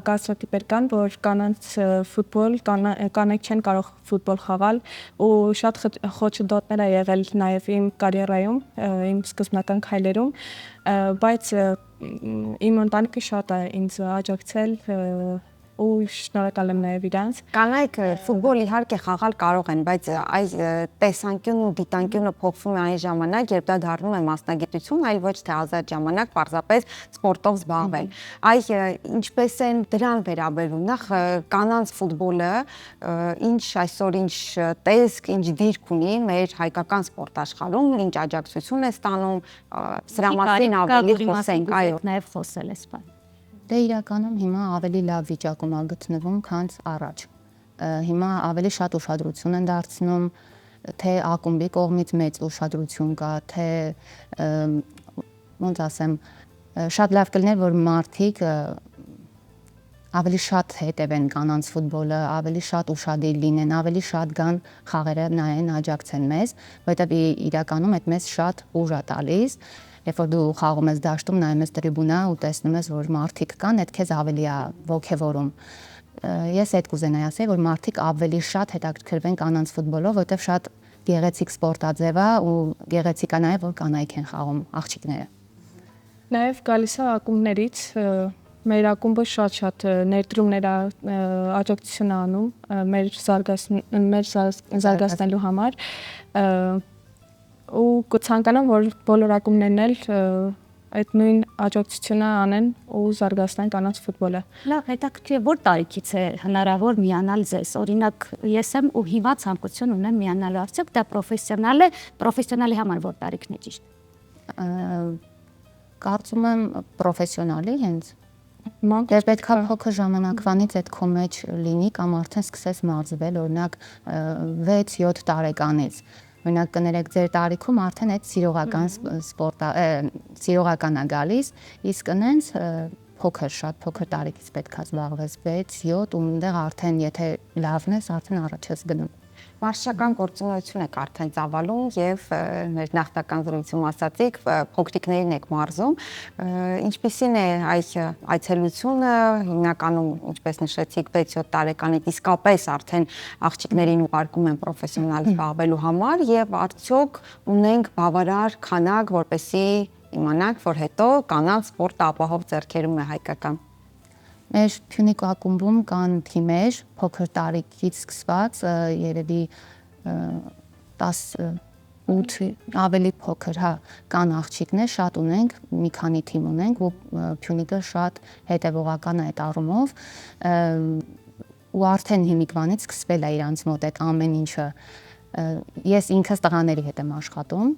կարծրատիպեր կան, որ կանանց ֆուտբոլ, կանայք չեն կարող ֆուտբոլ խաղալ ու շատ խոչընդոտներ ա եղել նաև իմ կարիերայում, իմ սկզբնական քայլերում, բայց իմ ընտանիքը շատ է ինձ աջակցել ու շնորհակալ եմ նաև իրանց։ Կանայք ֆուտբոլ իհարկե խաղալ կարող են, բայց այս տեսանկյունն ու դիտանկյունը փոխվում է այն ժամանակ, երբ դա դառնում է մասնագիտություն, այլ ոչ թե ազատ ժամանակ պարզապես սպորտով զբաղվել։ Այս ինչպես են դրան վերաբերվում։ Նախ կանանց ֆուտբոլը ինչ այսօր ինչ տեսք, ինչ դիրք ունի մեր հայկական սպորտ աշխարհում, ինչ աջակցություն է ստանում, սրա մասին ավելի խոսենք, այո, նաև խոսել ես բան։ Դե իրականում հիմա ավելի լավ վիճակում ա գտնվում, քան առաջ։ Հիմա ավելի շատ ուշադրություն են դարձնում, թե ակումբի կողմից մեծ ուշադրություն կա, թե ոնց ասեմ, շատ լավ կլիներ, որ մարդիկ ավելի շատ հետևեն կանանց ֆուտբոլը, ավելի շատ ուշադիր լինեն, ավելի շատ գան խաղերը նայեն, աջակցեն մեզ, որովհետև իրականում այդ մեզ շատ ուժ ա տալիս։ Երբ որ դու խաղում ես դաշտում, նայում ես տրիբունա ու տեսնում ես, որ մարդիկ կան, այդ քեզ ավելի է ոգևորում։ Ես այդ կուզենայի ասել, որ մարդիկ ավելի շատ հետաքրքրվեն կանանց ֆուտբոլով, որովհետև շատ գեղեցիկ սպորտաձև է ու գեղեցիկ է նաև, որ կանայք են խաղում, աղջիկները։ Նաև գալիս է ակումբներից, մեր ակումբը շատ ներդրումներ աջակցություն է անում մեր զարգացնելու համար ու կցանկանամ, որ բոլոր ակումբներն էլ այդ նույն աջակցությունը անեն ու զարգացնեն կանանց ֆուտբոլը։ Լավ, հետաքրքիր է, որ տարիքից է հնարավոր միանալ ձեզ։ Օրինակ, ես եմ ու հիմա ցանկություն ունեմ միանալու, արդյոք դա պրոֆեսիոնալ է, պրոֆեսիոնալի համար որ տարիքն է ճիշտ։ Կարծում եմ պրոֆեսիոնալի հենց դեռ պետք է փոքր ժամանակվանից այդ քո մեջ լինի կամ արդեն սկսես մարզվել, օրինակ 6-7 տարեկանից, օրինակ կներեք ձեր տարիքում արդեն այդ սիրողական է գալիս, իսկ ընենց շատ փոքր տարիքից պետք է զբաղվես 6-7 ու այնտեղ արդեն եթե լավն ես, արդեն առաջ ես գնում։ Մարշական գործունեություն եք արդեն ծավալում եւ մեր նախնական զրույցում ասացիք փոքրիկներին եք մարզում, ինչպիսին է այցելությունը հիմնականում ինչպես նշեցիք 6-7 տարեկանից իսկապես արդեն աղջիկներին ուղարկում են պրոֆեսիոնալ զբաղվելու համար եւ արդյոք ունենք բավարար քանակ, որպեսզի իմանանք, որ հետո կանանց սպորտը ապահով ձեռքերում է հայկական։ Մեր Փյունիկ ակումբում կան թիմեր, փոքր տարիքից սկսված, երևի 18 ավելի փոքր, կան աղջիկներ, շատ ունենք, մի քանի թիմ ունենք, ու Փյունիկը շատ հետևողական է այդ առումով, ու արդեն հիմիկվանից սկսվել է իրանց մոտ այդ ամեն ինչը։ Ես ինքս տղաների հետ եմ աշխատում,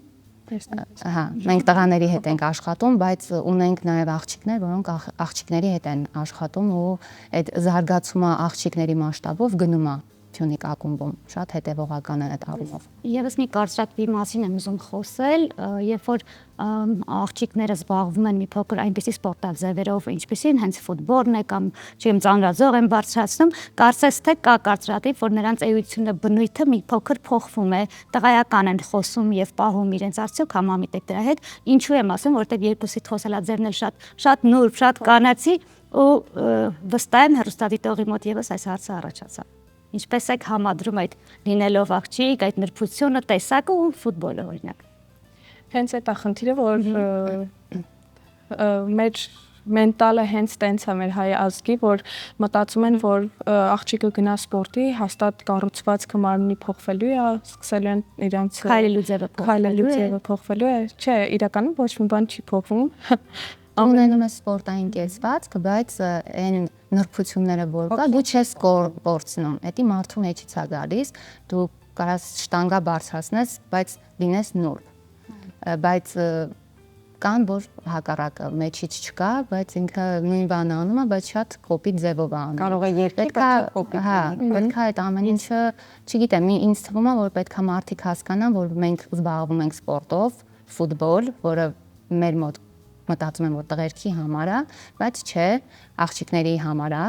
մենք տղաների հետ ենք աշխատում, բայց ունենք նաև աղջիկներ, որոնք աղջիկների հետ են աշխատում ու այդ զարգացումը աղջիկների մասշտաբով գնում է Փյունիկ ակումբում, շատ հետևողական է այդ առումով։ Եվս մի կարծրատիպի մասին եմ ուզում խոսել, երբ որ աղջիկները զբաղվում են մի փոքր այնպիսի սպորտաձևերով, ինչպիսին հենց ֆուտբոլն է կամ չեմ ծանրաձող են բարձրացնում, կարծես թե կա կարծրատիպ, որ նրանց էությունը բնույթը մի փոքր փոխվում է, տղայական են խոսում եւ պահում իրենց արդյոք համամիտ եք դրա հետ, ինչու եմ ասում, որովհետեւ երկուսիդ խոսելաձևն էլ շատ նուրբ, շատ կանացի ու վստահ եմ հեռուստադիտողի մոտ եւս այս հարցը առաջացավ։ Ինչպես եք համադրում այդ լինելով աղջիկ, այդ նրբությունը, տեսակը ու ֆուտբոլը օրինակ։ Հենց այդ է խնդիրը, որ մեր մենտալը հենց տենց է մեր հայ ազգի, որ մտածում են, որ աղջիկը գնա սպորտի, հաստատ կառուցվածքը մարմնի փոխվելու է, սկսելու են իրանց Քայլելու ձևը փոխվելու է։ Չէ, իրականում ոչ մի բան չի փոխվում։ Ունենում է սպորտային կեցվածք, բայց այն նրբությունները որ կա, դու չես կորցնում։ Դա մարդու մեջից է գալիս, դու կարաս շտանգա բարձրացնես, բայց լինես նուրբ։ Բայց կան որ հակառակը մեջից չկա, բայց ինքը նույն բանը անում է, բայց շատ կոպիտ ձևով է անում։ Կարող է երկրի բայց կոպիտ։ Պետք է այդ ամեն ինչը, չգիտեմ, ինձ թվում է, որ պետք է մարդիկ հասկանան, որ մենք զբաղվում ենք սպորտով, ֆուտբոլ, որը մեր մոտ մտածում եմ, որ տղերքի համար է, բայց չէ, աղջիկների համար է,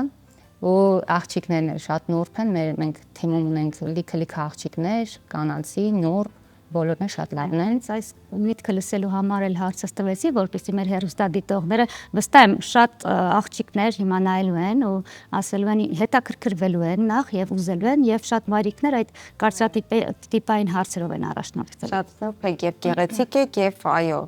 ու աղջիկներն էլ շատ նուրբ են, մենք թիմում ունենք լիքը աղջիկներ, կանանցի, նուրբ, բոլորն են շատ լավն են։ Այս միտքը լսելու համար էլ հարցս տվեցի, որպեսզի մեր հեռուստադիտողները վստահ եմ շատ աղջիկներ հիմա նայելու են ու ասելու են հետաքրքրվելու են նախ եւ ուզելու են եւ շատ մայրիկներ այդ կարծրատիպային հարցերով են առաջնորդվել։ Շատ սուրբ եք եւ գեղեցիկ եք եւ այո,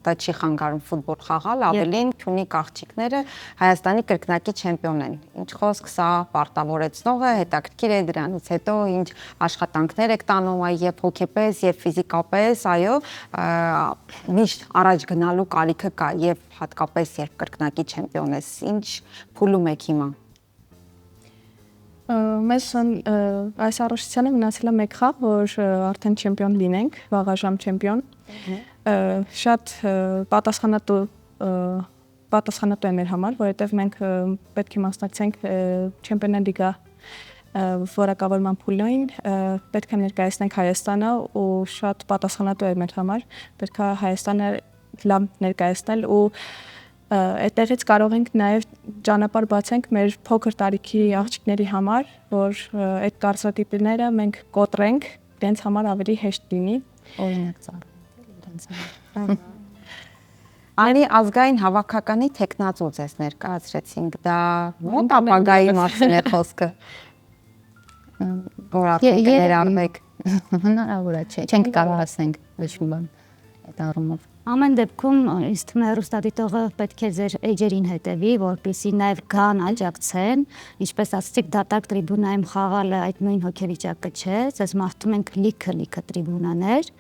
դա չի խանգարում ֆուտբոլ խաղալ, ավելին Փյունիկ աղջիկները Հայաստանի կրկնակի չեմպիոն են։ Ինչ խոսք, սա պարտավորեցնող է, հետաքրքիր է դրանից հետո ինչ աշխատանքներ եք տանում եւ հոգեպես եւ ֆիզիկապես, այո, միշտ առաջ գնալու կարիքը կա եւ հատկապես երբ կրկնակի չեմպիոն ես, ինչ փուլում եք հիմա։ Մեզ այս առողջությանը մնացել է մեկ խաղ, որ արդեն չեմպիոն լինենք, վաղաժամ չեմպիոն։ Շատ պատասխանատու է մեր համար, որովհետև մենք պետք է մասնակցենք Չեմպիոններ լիգա որակավորման փուլին, պետք է ներկայացնենք Հայաստանը ու շատ պատասխանատու է մեր համար, պետք է Հայաստանը լավ ներկայացնել ու այդտեղից կարող ենք նաև ճանապարհ բացենք մեր փոքր տարիքի աղջիկների համար, որ այդ կարծրատիպները մենք կոտրենք, իրենց համար ավելի հեշտ լինի։ Օրինակ ծառայել։ Անի ազգային հավաքականի տեխնացու ձեզ ներկայացրեցինք, դա մոտ ապագայի մասին է խոսքը։ Որ արդեն կներառվեք։ Հնարավոր է, չենք կարող ասենք ոչ մի բան այդ առումով։ Ամեն դեպքում ինձ թվում է հեռուստադիտողը պետք է ձեր էջերին հետևի, որպեսզի նաև գան աջակցեն, ինչպես ասացիք, դատարկ տրիբունայում խաղալը այդ նույն հոգեվիճակը չէ, ձեզ մաղթում ենք լիքը տրիբունաներ,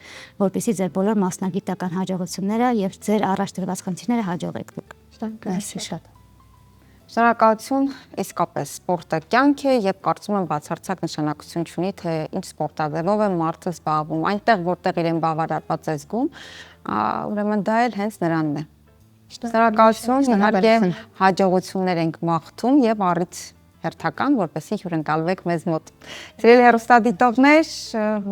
որպեսզի ձեր բոլոր մասնագիտական հաջողությունները եւ ձեր առաջ դրված խնդիրները հաջողեք դուք։ Merci շատ։ Շնորհակալություն, իսկապես սպորտը կյանք է եւ կարծում եմ բացարձակ նշանակություն չունի, թե ինչ սպորտաձևով է մարդը զբաղվում, այնտեղ որտեղ իրեն բավարարված է զգում, ուրեմն դա էլ հենց նրանն է։ Շնորհակալություն, իհարկե հաջողություններ ենք մաղթում եւ առիթ հերթական, որպեսզի հյուրընկալվեք մեզ մոտ։ Սիրելի հեռուստադիտողներ,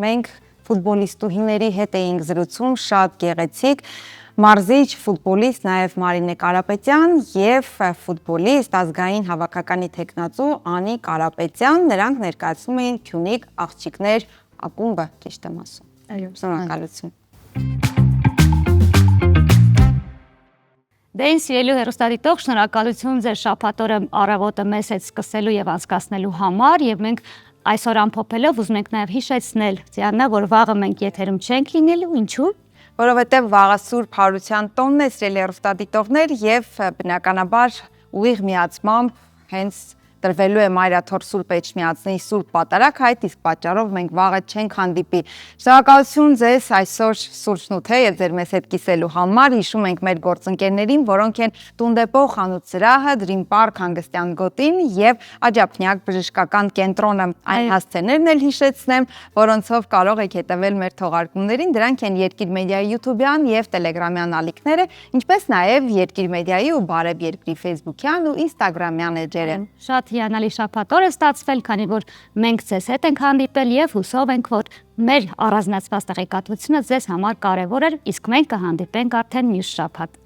մենք ֆուտբոլիստուհիների հետ էինք զրուցում, շատ գեղեցիկ, մարզիչ, ֆուտբոլիստ, նաև Մարինե Կարապետյան եւ ֆուտբոլիստ ազգային հավաքականի տեխնացու Անի Կարապետյան, նրանք ներկայացնում էին Քյունիկ աղջիկներ ակումբը, ճիշտ եմ ասում։ Այո, Շնորհակալություն։ Դեն սիրելու հեռուստադիտող, շնորհակալություն ձեր շաբաթօրը առավոտը մեզ հետ սկսելու եւ անցկացնելու համար եւ մենք այսօր ամփոփելով ուզում ենք նաեւ հիշեցնել Դիանա, որ վաղը մենք եթերում չենք լինելու, ինչու՞։ Որովհետև վաղը Սուրբ Հարության տոնն է, սիրելի հեռուստադիտողներ, եւ բնականաբար ուղիղ միացմամբ հենց տրվելու է Մայրաթոր Սուրբ Էջմիածնի Սուրբ Պատարագ հայտ, իսկ պատճառով մենք վաղը չենք հանդիպի։ Շնորհակալություն ձեզ այսօր սուրճն ու թեյը ձեր մեզ հետ կիսելու համար։ Հիշում ենք մեր գործընկերներին, որոնք են Տունդեպո խանութ սրահը, Dream Park հանգստյան գոտին եւ Աջափնյակ բժշկական կենտրոնը։ Այն հասցեներն էլ հիշեցնեմ, որոնցով կարող եք հետևել մեր թողարկումներին, դրանք են Երկիր մեդիայի YouTube-յան եւ Telegram-յան ալիքները, ինչպես նաեւ Երկիր մեդիայի ու Բարև Երկրի Facebook-յան ու Instagram-յան էջերը։ Շատ հիանալի շաբաթօր է ստացվել, քանի որ մենք ձեզ հետ ենք հանդիպել եւ հուսով ենք, որ մեր առանձնացված տեղեկատվությունը ձեզ համար կարեւոր էր, իսկ մենք կհանդիպենք արդեն մյուս շաբաթ։